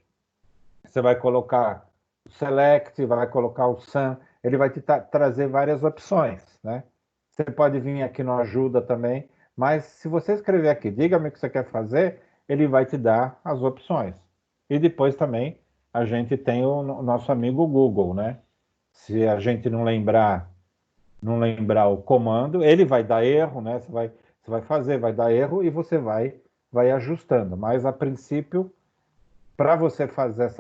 Você vai colocar o select, vai colocar o sum, ele vai te trazer várias opções, né? Você pode vir aqui no ajuda também, mas se você escrever aqui, diga-me o que você quer fazer, ele vai te dar as opções. E depois também a gente tem o nosso amigo Google, né? Se a gente não lembrar o comando, ele vai dar erro, né? Você vai fazer, vai dar erro e você vai ajustando. Mas a princípio, para você fazer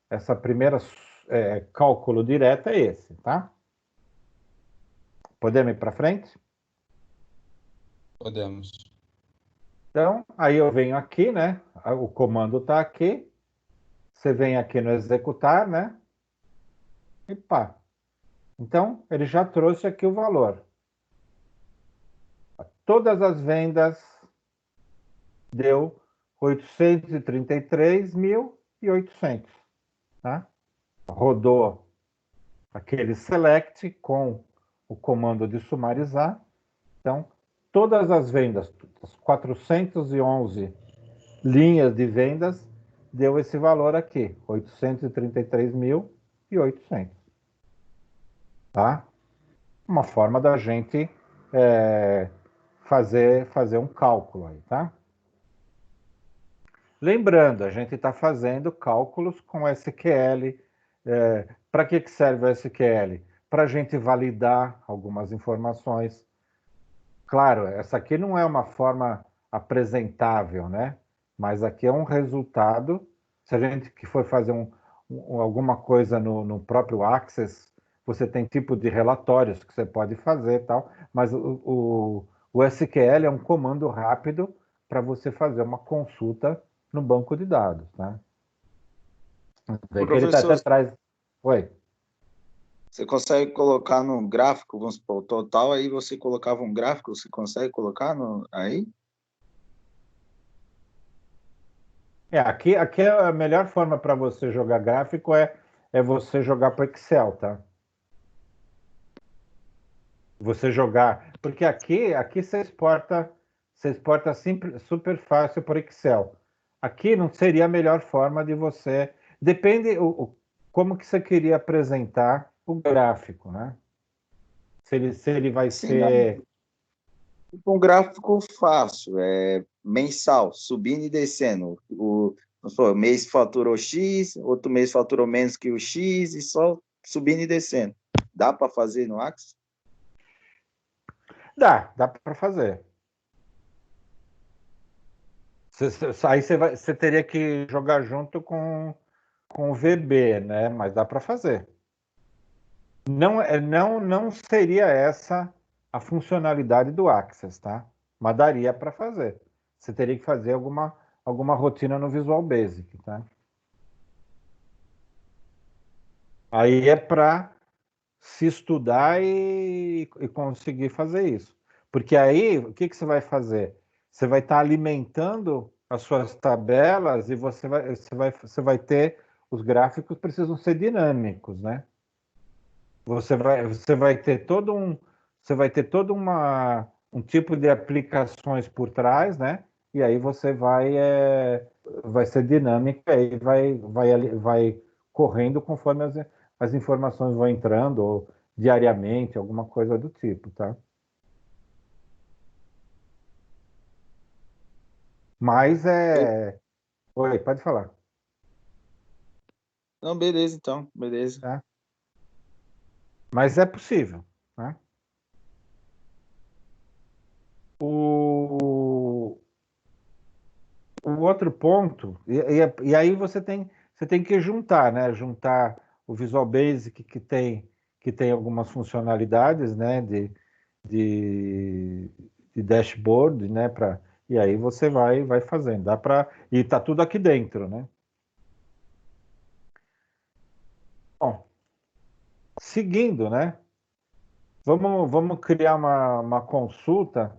essa primeira cálculo direto é esse, tá? Podemos ir para frente?
Podemos.
Então, aí eu venho aqui, né? O comando está aqui. Você vem aqui no executar, né? E pá. Então, ele já trouxe aqui o valor. Todas as vendas deu 833.800, tá? Rodou aquele select com o comando de sumarizar. Então, todas as vendas, as 411 linhas de vendas, deu esse valor aqui, 833.800. Tá? Uma forma da gente fazer um cálculo aí, tá? Lembrando, a gente está fazendo cálculos com SQL. Para que serve o SQL? Para a gente validar algumas informações. Claro, essa aqui não é uma forma apresentável, né? Mas aqui é um resultado. Se a gente que for fazer alguma coisa no próprio Access, você tem tipo de relatórios que você pode fazer e tal, mas o SQL é um comando rápido para você fazer uma consulta no banco de dados, tá? Vê que ele está até atrás. Oi.
Você consegue colocar no gráfico, vamos supor, o total, aí você colocava um gráfico, você consegue colocar aí?
Aqui a melhor forma para você jogar gráfico é você jogar para Excel, tá? Você jogar, porque aqui você exporta super fácil por Excel. Aqui não seria a melhor forma de você. Depende como que você queria apresentar o gráfico, né? Se ele vai ser
Um gráfico fácil, mensal, subindo e descendo. O mês faturou X, outro mês faturou menos que o X e só subindo e descendo. Dá para fazer no Axis?
Dá para fazer. Aí você teria que jogar junto com o VB, né? Mas dá para fazer. Não seria essa a funcionalidade do Access, tá? Mas daria para fazer. Você teria que fazer alguma rotina no Visual Basic, tá? Aí é para se estudar e conseguir fazer isso. Porque aí, o que você vai fazer? Você vai estar alimentando as suas tabelas e você vai ter, os gráficos precisam ser dinâmicos, né? Você vai ter um tipo de aplicações por trás, né? E aí você vai ser dinâmico e vai correndo conforme as informações vão entrando, ou diariamente, alguma coisa do tipo, tá? Mas Oi, pode falar.
Não, beleza, então. Beleza.
Tá? Mas é possível, né? O outro ponto, e aí você tem que juntar, né? Juntar o Visual Basic que tem algumas funcionalidades, né? De, de dashboard, né? E aí você vai fazendo. E tá tudo aqui dentro, né? Bom, seguindo, né? Vamos criar uma consulta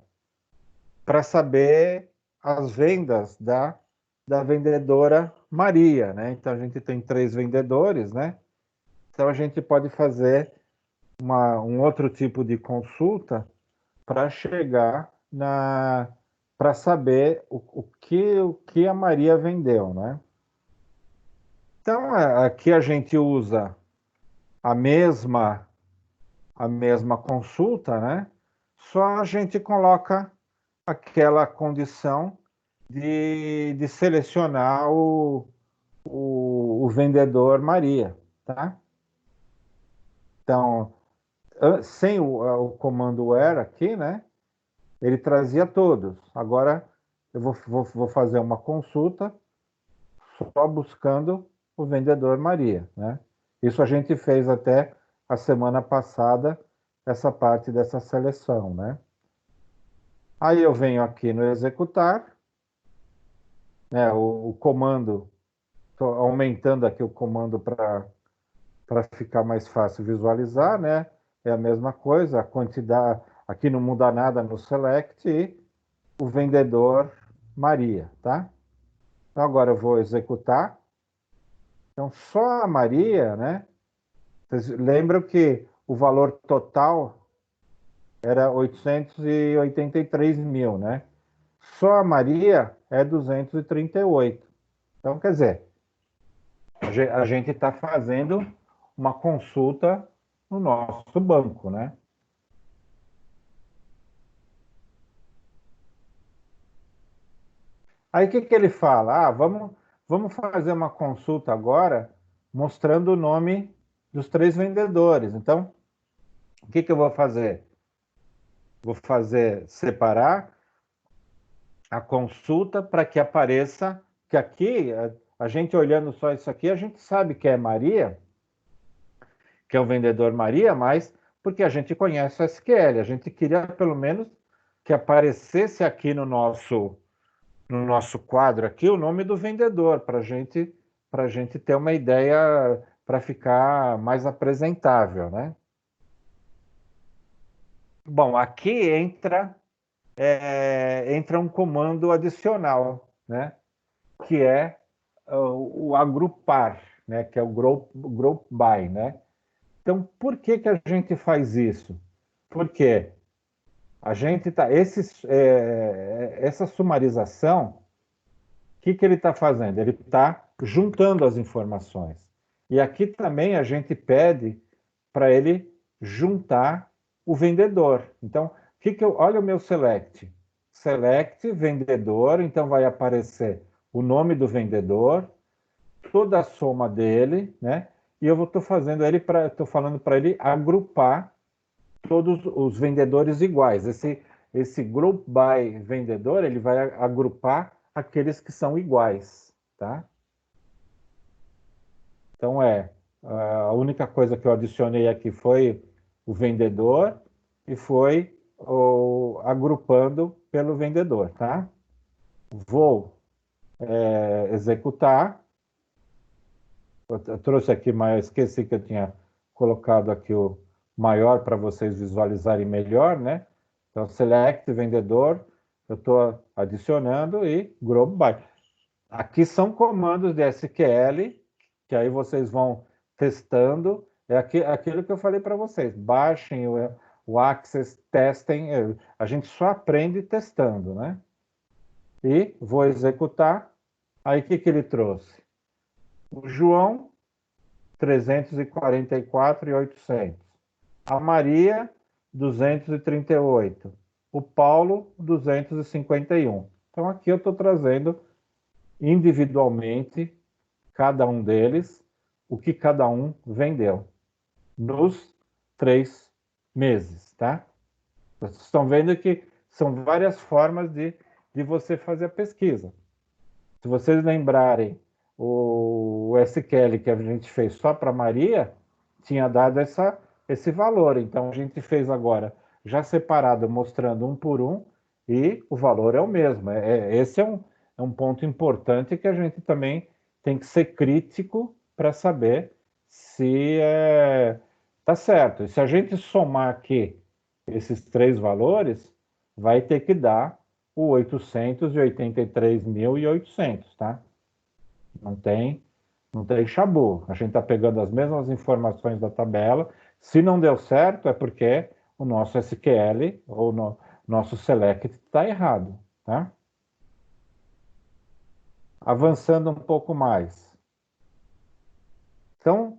para saber as vendas da vendedora Maria, né? Então a gente tem 3 vendedores, né? Então a gente pode fazer um outro tipo de consulta para chegar para saber o que a Maria vendeu, né? Então aqui a gente usa a mesma a mesma consulta, né? Só a gente coloca aquela condição de selecionar o vendedor Maria, tá? Então, sem o comando where aqui, né? Ele trazia todos. Agora eu vou fazer uma consulta só buscando o vendedor Maria, né? Isso a gente fez até a semana passada, essa parte dessa seleção, né? Aí eu venho aqui no executar, né? O comando, estou aumentando aqui o comando para ficar mais fácil visualizar, né? É a mesma coisa, a quantidade, aqui não muda nada no select e o vendedor Maria, tá? Então agora eu vou executar. Então só a Maria, né? Vocês lembram que o valor total era 883 mil, né? Só a Maria é 238. Então, quer dizer, a gente está fazendo uma consulta no nosso banco, né? Aí o que ele fala? Vamos fazer uma consulta agora mostrando o nome dos 3 vendedores. Então, o que eu vou fazer? Vou separar a consulta para que apareça, que aqui, a gente olhando só isso aqui, a gente sabe que é Maria, que é o vendedor Maria, mas porque a gente conhece o SQL, a gente queria pelo menos que aparecesse aqui no nosso quadro aqui o nome do vendedor, para a gente ter uma ideia, para ficar mais apresentável, né? Bom, aqui entra um comando adicional, né? Que é o agrupar, né? Que é o group by, né? Então, por que a gente faz isso? Porque a gente essa sumarização, o que ele está fazendo? Ele está juntando as informações. E aqui também a gente pede para ele juntar o vendedor. Então, olha o meu select. Select vendedor, então vai aparecer o nome do vendedor, toda a soma dele, né? E eu estou falando para ele agrupar todos os vendedores iguais. Esse group by vendedor, ele vai agrupar aqueles que são iguais, tá? Então a única coisa que eu adicionei aqui foi o vendedor e foi agrupando pelo vendedor, tá? Vou executar. Eu trouxe aqui, mas esqueci que eu tinha colocado aqui o maior para vocês visualizarem melhor, né? Então, select vendedor, eu estou adicionando e group by. Aqui são comandos de SQL, que aí vocês vão testando. É aquilo que eu falei para vocês. Baixem o Access, testem. A gente só aprende testando, né? E vou executar. Aí o que ele trouxe? O João, 344.800. A Maria, 238. O Paulo, 251. Então aqui eu estou trazendo individualmente cada um deles, o que cada um vendeu nos 3 meses, tá? Vocês estão vendo que são várias formas de você fazer a pesquisa. Se vocês lembrarem, o SQL que a gente fez só para Maria tinha dado esse valor. Então, a gente fez agora já separado, mostrando um por um, e o valor é o mesmo. Esse é um ponto importante que a gente também tem que ser crítico para saber se está certo. E se a gente somar aqui esses 3 valores, vai ter que dar o 883.800, tá? Não tem chabu. A gente está pegando as mesmas informações da tabela. Se não deu certo, é porque o nosso SQL ou nosso select está errado, tá? Avançando um pouco mais. Então,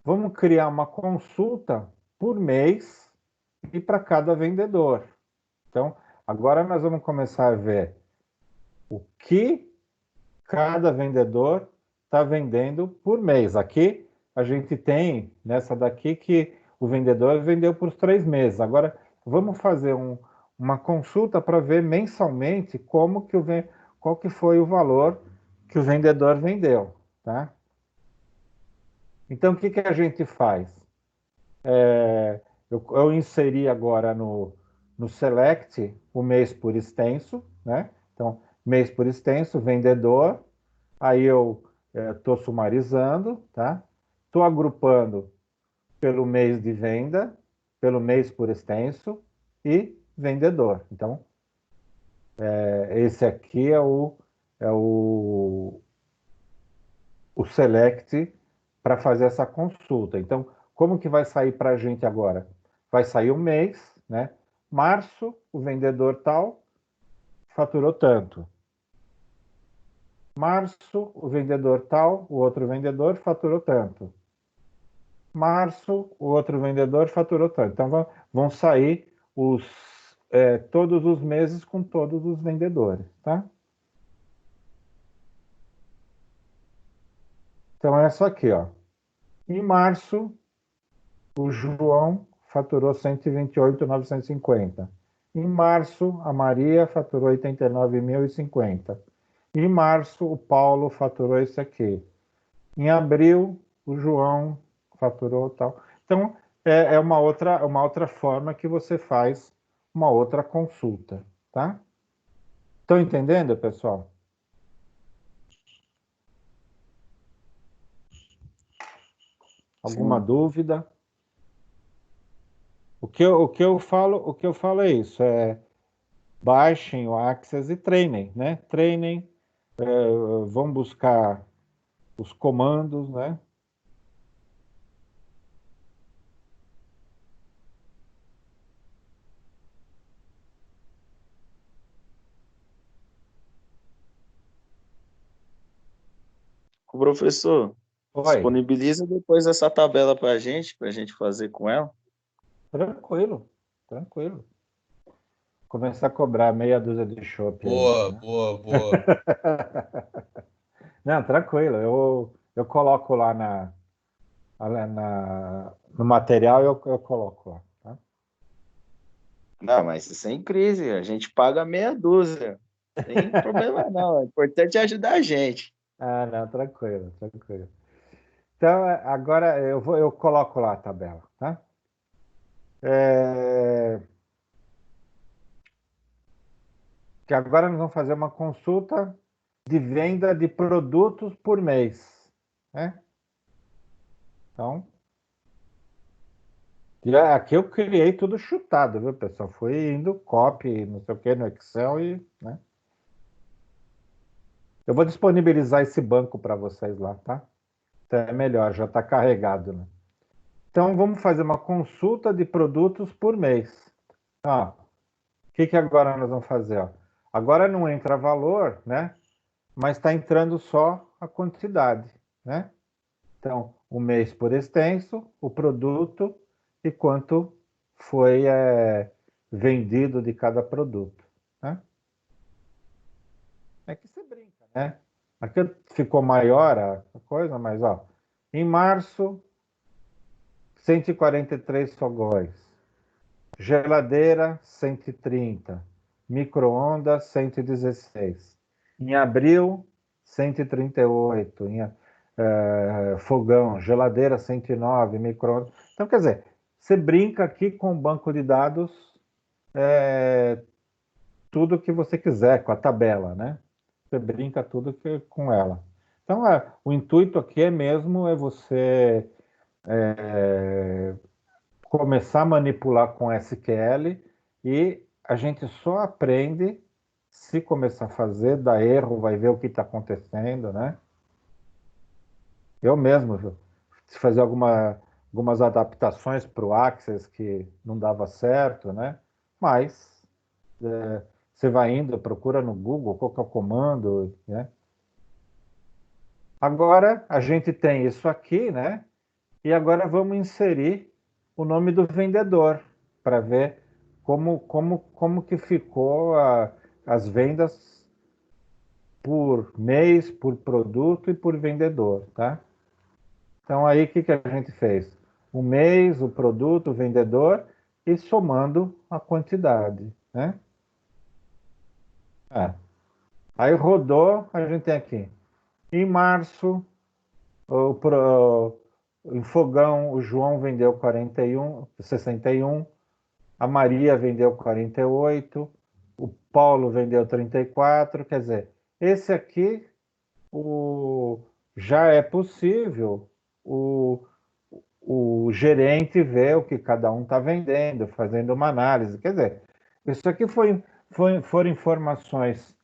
vamos criar uma consulta por mês e para cada vendedor. Então, agora nós vamos começar a ver o que cada vendedor está vendendo por mês. Aqui a gente tem nessa daqui que o vendedor vendeu por 3 meses. Agora vamos fazer uma consulta para ver mensalmente qual que foi o valor que o vendedor vendeu, tá? Então o que a gente faz? Eu inseri agora no Select o mês por extenso, né? Então, mês por extenso, vendedor. Aí eu estou sumarizando, tá? Estou agrupando pelo mês de venda, pelo mês por extenso e vendedor. Então, esse aqui é o Select para fazer essa consulta. Então, como que vai sair para a gente agora? Vai sair o mês, né? Março, o vendedor tal faturou tanto. Março, o vendedor tal, o outro vendedor faturou tanto. Março, o outro vendedor faturou tanto. Então, vão sair todos os meses com todos os vendedores, tá? Então, é isso aqui, ó. Em março, o João faturou 128.950. Em março, a Maria faturou 89.050. Em março, o Paulo faturou isso aqui. Em abril, o João faturou tal. Então, é uma outra forma que você faz uma outra consulta, tá? Estão entendendo, pessoal? Alguma dúvida? O que eu falo é isso, baixem o Access e treinem, né? Treinem, vão buscar os comandos, né?
Professor,
Oi,
disponibiliza depois essa tabela para a gente fazer com ela.
tranquilo, tranquilo. Começar a cobrar meia dúzia de chopp aí.
Boa,
Né?
boa, boa.
Não, tranquilo, eu coloco lá no material, eu coloco lá. Tá?
Não, mas sem crise, a gente paga meia dúzia. Tem problema não, é importante ajudar a gente.
Ah, não, tranquilo, tranquilo. Então, agora eu coloco lá a tabela, tá? Que agora nós vamos fazer uma consulta de venda de produtos por mês, né? Então, E aqui eu criei tudo chutado, viu, pessoal? Fui indo, copy, não sei o que, no Excel e, né? Eu vou disponibilizar esse banco para vocês lá, tá? Então é melhor, já está carregado, né? Então vamos fazer uma consulta de produtos por mês. Ó, o que agora nós vamos fazer? Ó? Agora não entra valor, né? Mas está entrando só a quantidade, né? Então, o mês por extenso, o produto e quanto foi vendido de cada produto, né? É que você brinca, né? Aqui ficou maior a coisa, mas ó, em março, 143 fogões, geladeira, 130, micro-ondas, 116. Em abril, 138, fogão, geladeira, 109, micro-ondas. Então, quer dizer, você brinca aqui com o banco de dados, tudo que você quiser, com a tabela, né? Você brinca tudo com ela. Então, o intuito aqui é você começar a manipular com SQL e a gente só aprende se começar a fazer, dá erro, vai ver o que está acontecendo, né? Eu mesmo fazer algumas adaptações para o Access que não dava certo, né? Mas você vai indo, procura no Google qual que é o comando, né? Agora a gente tem isso aqui, né? E agora vamos inserir o nome do vendedor para ver como que ficou as vendas por mês, por produto e por vendedor, tá? Então aí o que a gente fez? O mês, o produto, o vendedor e somando a quantidade, né? Aí rodou, a gente tem aqui. Em março, em fogão, o João vendeu 61, a Maria vendeu 48, o Paulo vendeu 34, quer dizer, esse aqui já é possível o gerente ver o que cada um está vendendo, fazendo uma análise. Quer dizer, isso aqui foram informações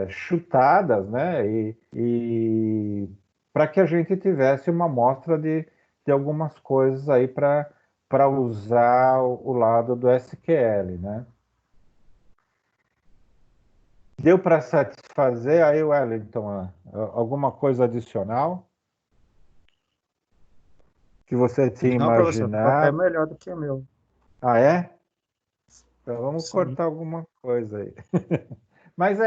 chutadas, né? E para que a gente tivesse uma amostra de algumas coisas aí para usar o lado do SQL, né? Deu para satisfazer aí, Wellington, alguma coisa adicional que você tinha
Não, professor, ficou até
imaginado?
melhor do que o meu.
Ah, é? Então vamos
Sim.
cortar alguma coisa aí. Mas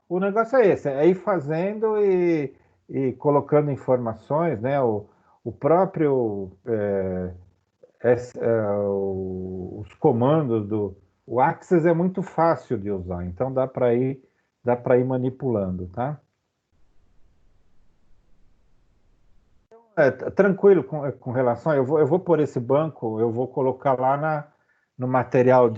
o negócio é esse, é ir fazendo e colocando informações, né? O próprio os comandos do o Axis é muito fácil de usar, então dá para ir manipulando, tá? Tranquilo com relação, eu vou pôr esse banco, eu vou colocar lá no material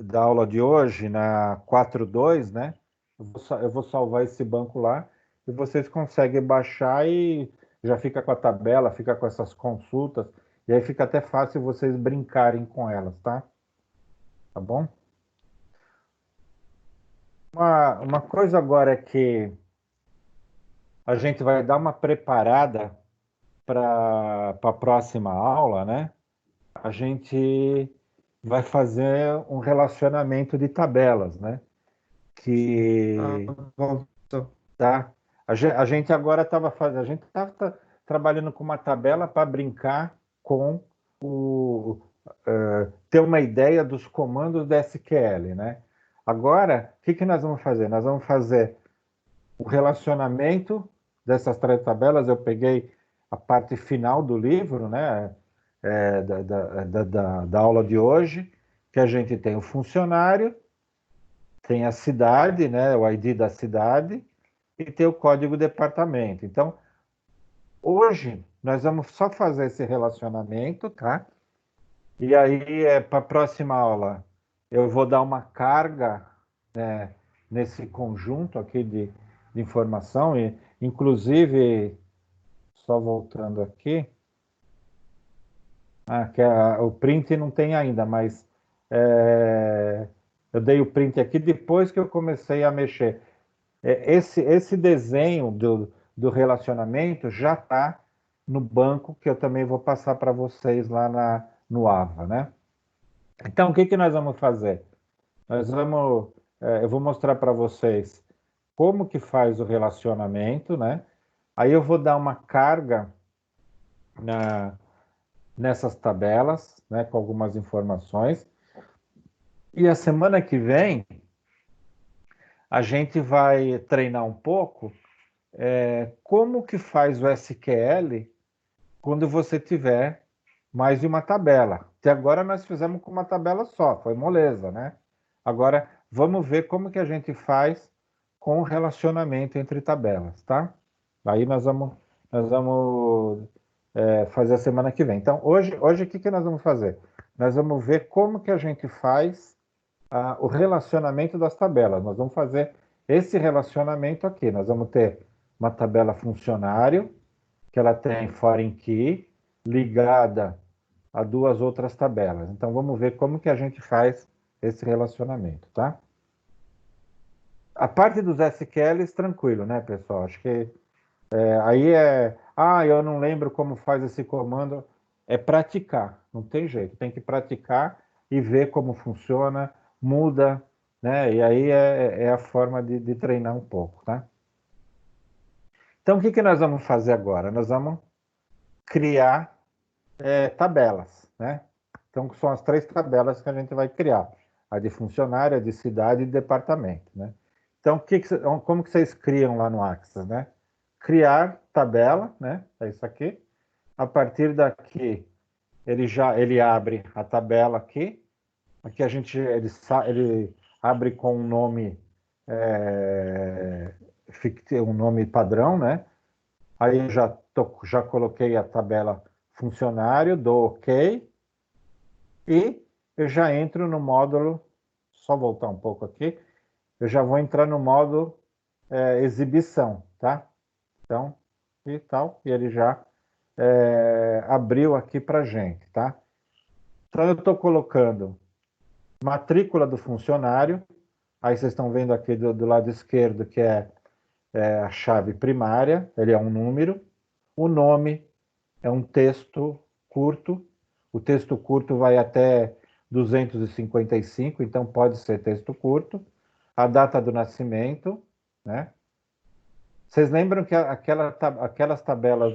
da aula de hoje, na 4.2, né? Eu vou salvar esse banco lá e vocês conseguem baixar e já fica com a tabela, fica com essas consultas, e aí fica até fácil vocês brincarem com elas, tá? Tá bom? Uma coisa agora é que a gente vai dar uma preparada para a próxima aula, né? A gente vai fazer um relacionamento de tabelas, né?
Ah,
Que
bom, professor.
tá? A gente agora estava fazendo, a gente estava trabalhando com uma tabela para brincar com ter uma ideia dos comandos da SQL, né? Agora, o que nós vamos fazer? Nós vamos fazer o relacionamento dessas três tabelas. Eu peguei a parte final do livro, né? Da aula de hoje, que a gente tem o funcionário, tem a cidade, né? O ID da cidade e tem o código departamento. Então, hoje nós vamos só fazer esse relacionamento, tá? E aí, para a próxima aula, eu vou dar uma carga, né, nesse conjunto aqui de informação, e inclusive, só voltando aqui, O print não tem ainda, mas eu dei o print aqui depois que eu comecei a mexer. Esse desenho do relacionamento já está no banco, que eu também vou passar para vocês lá no AVA, né? Então, o que nós vamos fazer? Eu vou mostrar para vocês como que faz o relacionamento, né? Aí eu vou dar uma carga nessas tabelas, né, com algumas informações. E a semana que vem, a gente vai treinar um pouco como que faz o SQL quando você tiver mais de uma tabela. Até agora nós fizemos com uma tabela só, foi moleza, né? Agora, vamos ver como que a gente faz com o relacionamento entre tabelas, tá? Aí nós vamos fazer a semana que vem. Então, hoje o que nós vamos fazer? Nós vamos ver como que a gente faz o relacionamento das tabelas. Nós vamos fazer esse relacionamento aqui. Nós vamos ter uma tabela funcionário, que ela tem foreign key, ligada a duas outras tabelas. Então, vamos ver como que a gente faz esse relacionamento, tá? A parte dos SQLs, tranquilo, né, pessoal? Acho que eu não lembro como faz esse comando. É praticar, não tem jeito. Tem que praticar e ver como funciona, muda, né? E aí é a forma de treinar um pouco, tá? Então, o que nós vamos fazer agora? Nós vamos criar tabelas, né? Então, são as 3 tabelas que a gente vai criar. A de funcionário, a de cidade e de departamento, né? Então, como que vocês criam lá no Axis, né? Criar tabela, né? É isso aqui. A partir daqui, ele abre a tabela aqui. Aqui ele abre com um nome um nome padrão, né? Aí eu já coloquei a tabela funcionário, dou OK, e eu já entro no módulo, só voltar um pouco aqui, eu já vou entrar no módulo exibição, tá? Então, e ele já abriu aqui para gente, tá? Então, eu estou colocando matrícula do funcionário, aí vocês estão vendo aqui do lado esquerdo, que é a chave primária, ele é um número, o nome é um texto curto, o texto curto vai até 255, então pode ser texto curto, a data do nascimento, né? Vocês lembram que aquelas tabelas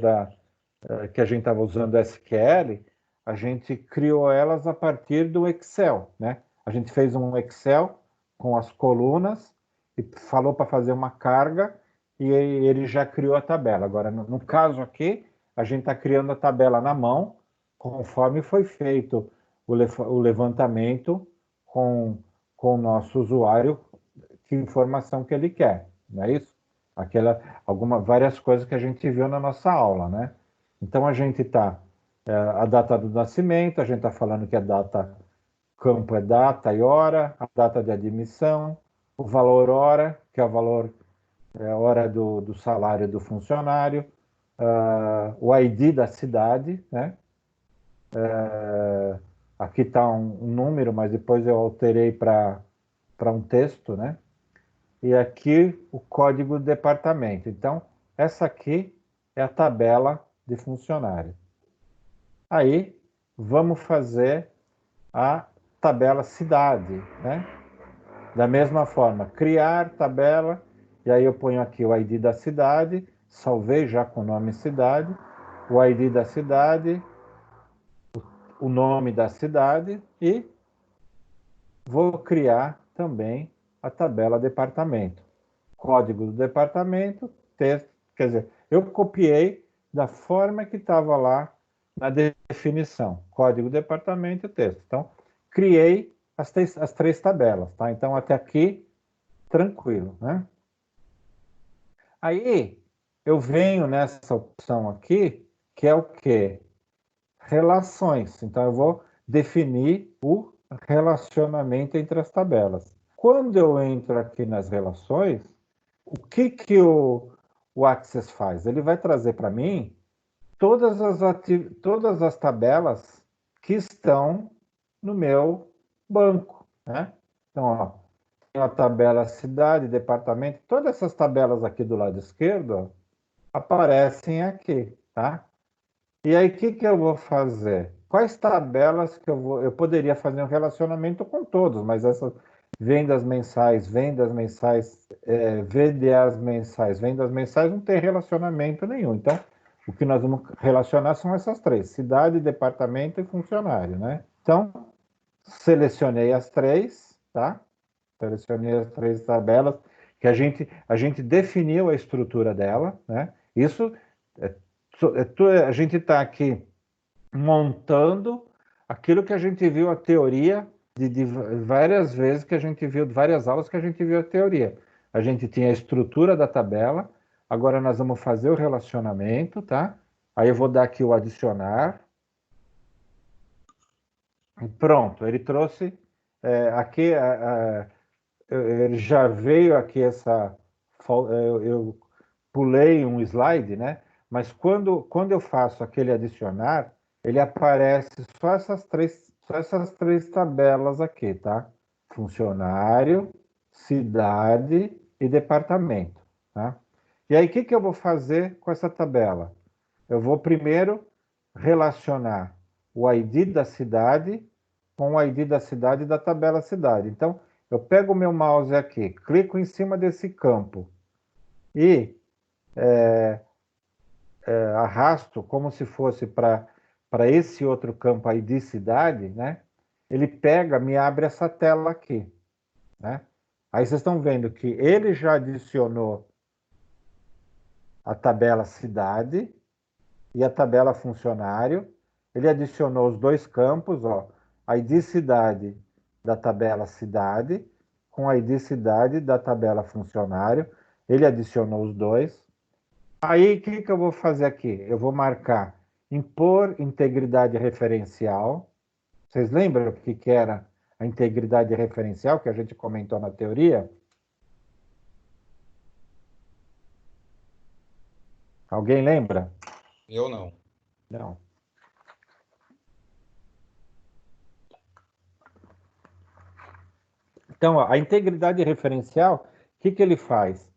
que a gente estava usando SQL, a gente criou elas a partir do Excel, né? A gente fez um Excel com as colunas e falou para fazer uma carga e ele já criou a tabela. Agora, no caso aqui, a gente está criando a tabela na mão, conforme foi feito o levantamento com o nosso usuário, que informação que ele quer, não é isso? Várias coisas que a gente viu na nossa aula, né? Então, a gente está a data do nascimento, a gente está falando que a data, campo é data e hora, a data de admissão, o valor hora, que é o valor hora do salário do funcionário, o ID da cidade, né? Aqui está um número, mas depois eu alterei para um texto, né? E aqui o código do departamento. Então, essa aqui é a tabela de funcionário. Aí, vamos fazer a tabela cidade, né? Da mesma forma, criar tabela, e aí eu ponho aqui o ID da cidade, salvei já com o nome cidade, o ID da cidade, o nome da cidade e vou criar também a tabela departamento. Código do departamento, texto, quer dizer, eu copiei da forma que estava lá na definição. Código do departamento e texto. Então, criei as 3 tabelas, tá? Então, até aqui, tranquilo, né? Aí, eu venho nessa opção aqui, que é o quê? Relações. Então, eu vou definir o relacionamento entre as tabelas. Quando eu entro aqui nas relações, o que o Access faz? Ele vai trazer para mim todas as tabelas que estão no meu banco, né? Então, ó, tem a tabela cidade, departamento, todas essas tabelas aqui do lado esquerdo, ó, aparecem aqui, tá? E aí, o que eu vou fazer? Quais tabelas que eu poderia fazer um relacionamento com todos, mas essas vendas mensais, vendas mensais não tem relacionamento nenhum. Então, o que nós vamos relacionar são essas três: cidade, departamento e funcionário, né? Então, selecionei as três, tá? Selecionei as três tabelas que a gente definiu a estrutura dela, né? Isso a gente está aqui montando aquilo que a gente viu a teoria de várias vezes que a gente viu, várias aulas que a gente viu a teoria. A gente tinha a estrutura da tabela, agora nós vamos fazer o relacionamento, tá? Aí eu vou dar aqui o adicionar. Pronto, ele trouxe aqui, ele já veio aqui eu pulei um slide, né? Mas quando eu faço aquele adicionar, ele aparece só essas três tabelas aqui, tá? Funcionário, cidade e departamento, tá? E aí, o que eu vou fazer com essa tabela? Eu vou primeiro relacionar o ID da cidade com o ID da cidade da tabela cidade. Então, eu pego o meu mouse aqui, clico em cima desse campo e arrasto como se fosse para esse outro campo aí de cidade, né? Ele pega, me abre essa tela aqui, né? Aí vocês estão vendo que ele já adicionou a tabela cidade e a tabela funcionário. Ele adicionou os dois campos, ó, ID cidade da tabela cidade com ID cidade da tabela funcionário. Ele adicionou os dois. Aí, o que eu vou fazer aqui? Eu vou marcar impor integridade referencial. Vocês lembram o que era a integridade referencial que a gente comentou na teoria? Alguém lembra?
Eu não.
Não. Então, ó, a integridade referencial, o que ele faz?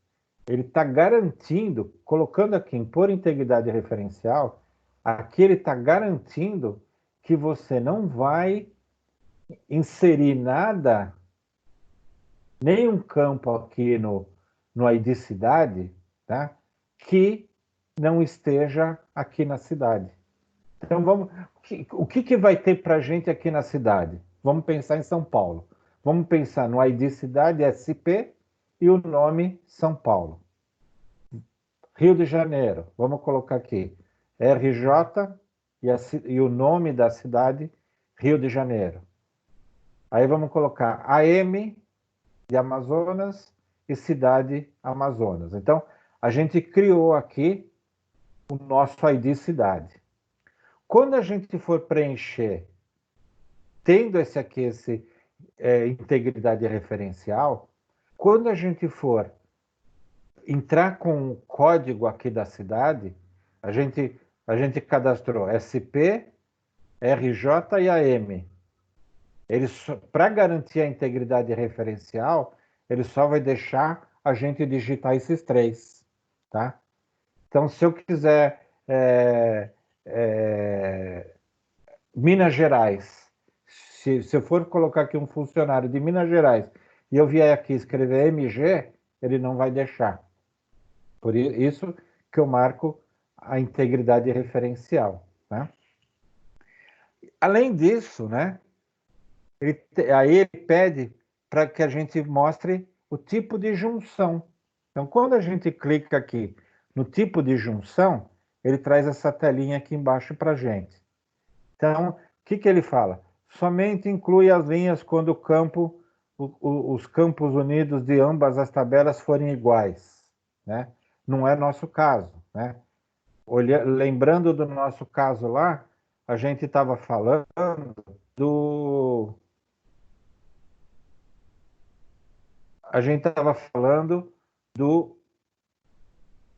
Ele está garantindo, colocando aqui em por integridade referencial, aqui ele está garantindo que você não vai inserir nada, nenhum campo aqui no ID cidade, tá? Que não esteja aqui na cidade. Então, o que vai ter para a gente aqui na cidade? Vamos pensar em São Paulo. Vamos pensar no ID cidade, SP, e o nome São Paulo. Rio de Janeiro, vamos colocar aqui, RJ e o nome da cidade, Rio de Janeiro. Aí vamos colocar AM de Amazonas e cidade Amazonas. Então, a gente criou aqui o nosso ID cidade. Quando a gente for preencher, tendo esse integridade referencial, quando a gente for entrar com o código aqui da cidade, a gente cadastrou SP, RJ e AM. Para garantir a integridade referencial, ele só vai deixar a gente digitar esses três, tá? Então, se eu quiser Minas Gerais, se eu for colocar aqui um funcionário de Minas Gerais e eu vier aqui escrever MG, ele não vai deixar. Por isso que eu marco a integridade referencial, né? Além disso, né, aí ele pede para que a gente mostre o tipo de junção. Então, quando a gente clica aqui no tipo de junção, ele traz essa telinha aqui embaixo para a gente. Então, o que ele fala? Somente inclui as linhas quando os campos unidos de ambas as tabelas forem iguais, né? Não é nosso caso, né? Lembrando do nosso caso lá, a gente estava falando do... A gente estava falando do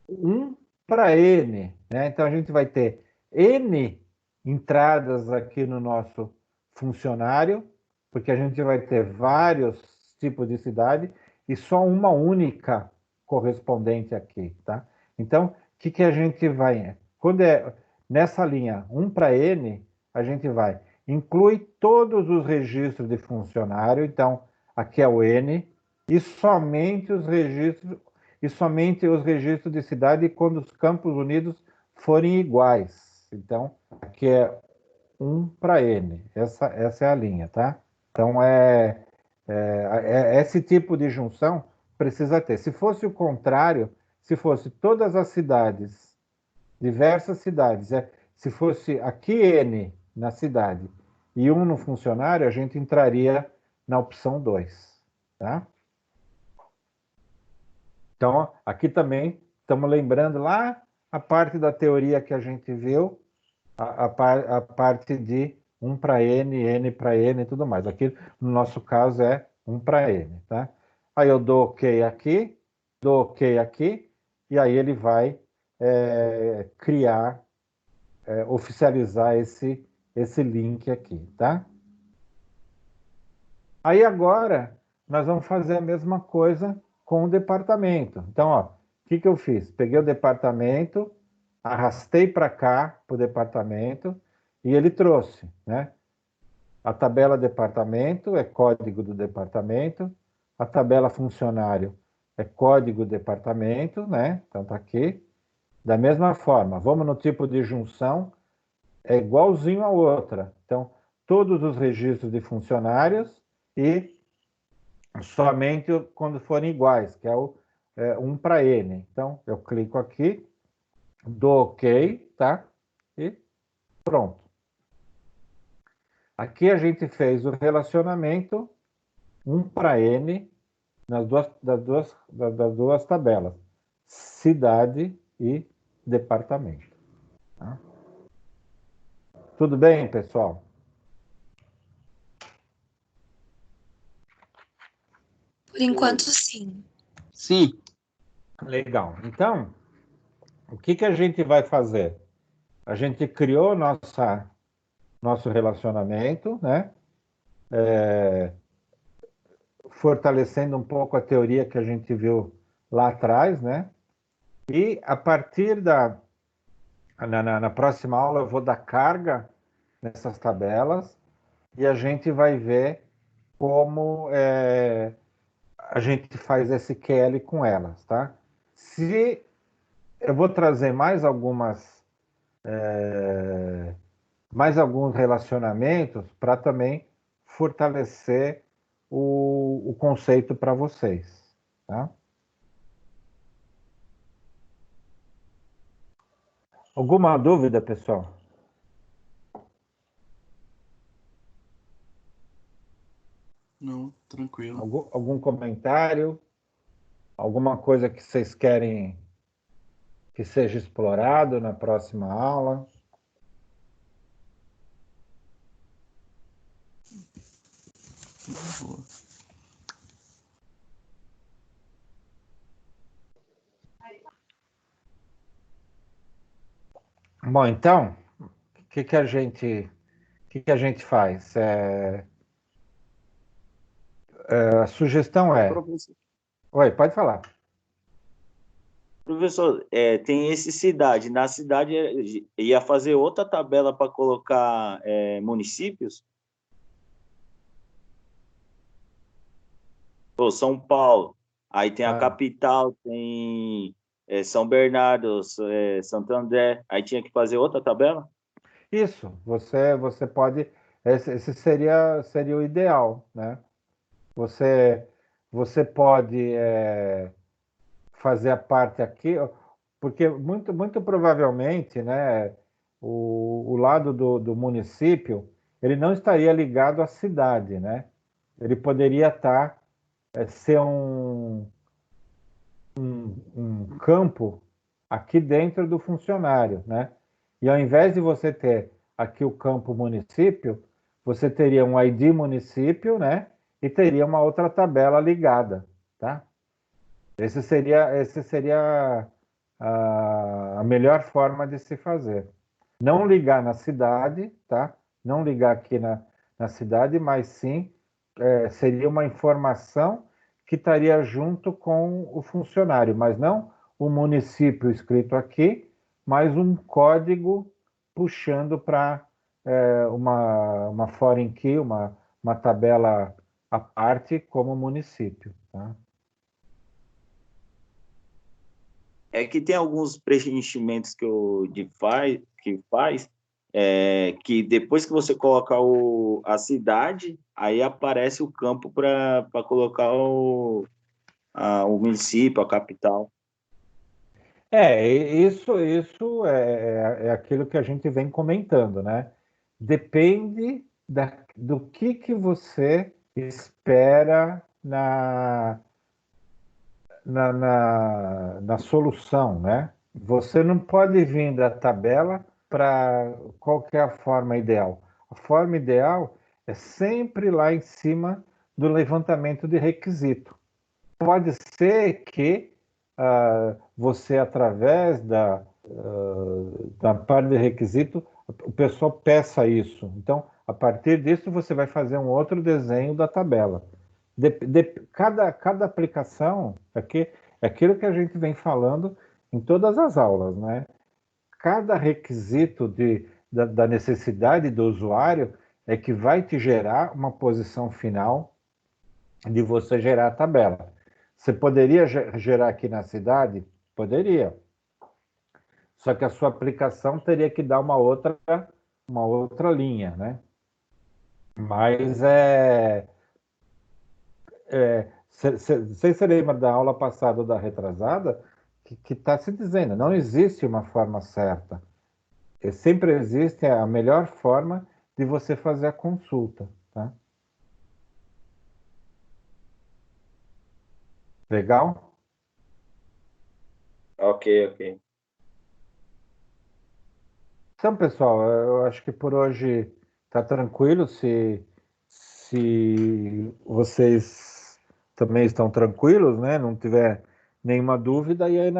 1 para N, né? Então, a gente vai ter N entradas aqui no nosso funcionário, porque a gente vai ter vários tipos de cidade e só uma única correspondente aqui, tá? Então, o que a gente vai... Quando é nessa linha 1 para N, a gente vai inclui todos os registros de funcionário, então aqui é o N, e somente os registros de cidade quando os campos unidos forem iguais. Então, aqui é 1 para N. Essa é a linha, tá? Então, esse tipo de junção precisa ter. Se fosse o contrário, se fosse todas as cidades, diversas cidades, se fosse aqui N na cidade e 1 no funcionário, a gente entraria na opção 2, tá? Então, aqui também estamos lembrando lá a parte da teoria que a gente viu, a parte de 1 para N, N para N e tudo mais. Aqui, no nosso caso, é 1 para N, tá? Aí eu dou OK aqui, dou OK aqui, e aí ele vai criar, oficializar esse link aqui, tá? Aí agora, nós vamos fazer a mesma coisa com o departamento. Então, ó, o que eu fiz? Peguei o departamento, arrastei para cá, para o departamento, e ele trouxe, né? A tabela departamento é código do departamento, a tabela funcionário é código do departamento, né? Então tá aqui. Da mesma forma, vamos no tipo de junção, é igualzinho a outra. Então, todos os registros de funcionários e somente quando forem iguais, que é o 1 para N. Então, eu clico aqui, dou OK, tá? E pronto. Aqui a gente fez o relacionamento 1 para N das duas tabelas, cidade e departamento. Tá? Tudo bem, pessoal?
Por enquanto, sim.
Sim.
Legal. Então, o que a gente vai fazer? A gente criou nosso relacionamento, né? Fortalecendo um pouco a teoria que a gente viu lá atrás, né? E a partir na próxima aula eu vou dar carga nessas tabelas e a gente vai ver como a gente faz SQL com elas, tá? Se eu vou trazer mais alguns relacionamentos para também fortalecer o conceito para vocês, tá? Alguma dúvida, pessoal?
Não, tranquilo.
Algum comentário? Alguma coisa que vocês querem que seja explorado na próxima aula? Bom, então, o que a gente faz? A sugestão é...
Professor,
Oi, pode falar.
professor, tem esse cidade. Na cidade ia fazer outra tabela para colocar municípios? Pô, São Paulo. Aí tem a capital, tem São Bernardo, Santo André. Aí tinha que fazer outra tabela?
Isso, você pode... Esse seria o ideal, né? Você pode fazer a parte aqui, porque muito provavelmente, né, o lado do município, ele não estaria ligado à cidade, né? Ele poderia ser um campo aqui dentro do funcionário, né? E ao invés de você ter aqui o campo município, você teria um ID município, né? E teria uma outra tabela ligada, tá? Esse seria a melhor forma de se fazer. Não ligar na cidade, tá? Não ligar aqui na cidade, mas sim seria uma informação que estaria junto com o funcionário, mas não o município escrito aqui, mas um código puxando para uma foreign key, uma tabela à parte como município. Tá?
É que tem alguns preenchimentos que o DeFi que faz, que depois que você coloca a cidade, aí aparece o campo para colocar o município, a capital.
Isso é aquilo que a gente vem comentando, né? Depende do que você espera na solução, né? Você não pode vir da tabela para qual que é a forma ideal. A forma ideal é sempre lá em cima do levantamento de requisito. Pode ser que você, através da parte de requisito, o pessoal peça isso. Então, a partir disso, você vai fazer um outro desenho da tabela. Cada aplicação, aqui, é aquilo que a gente vem falando em todas as aulas, né? Cada requisito da necessidade do usuário é que vai te gerar uma posição final de você gerar a tabela. Você poderia gerar aqui na cidade? Poderia. Só que a sua aplicação teria que dar uma outra linha, né? Mas você lembra da aula passada ou da retrasada, que está se dizendo, não existe uma forma certa. Sempre existe a melhor forma de você fazer a consulta, tá? Legal?
Ok, ok.
Então, pessoal, eu acho que por hoje está tranquilo. Se vocês também estão tranquilos, né? Não tiver nenhuma dúvida, e aí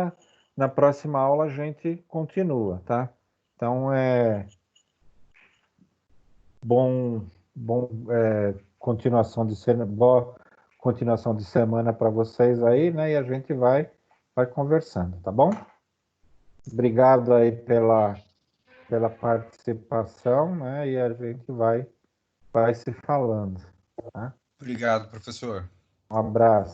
na próxima aula a gente continua, tá? Então, boa continuação de semana para vocês aí, né? E a gente vai conversando, tá bom? Obrigado aí pela participação, né? E a gente vai se falando, tá?
Obrigado, professor.
Um abraço.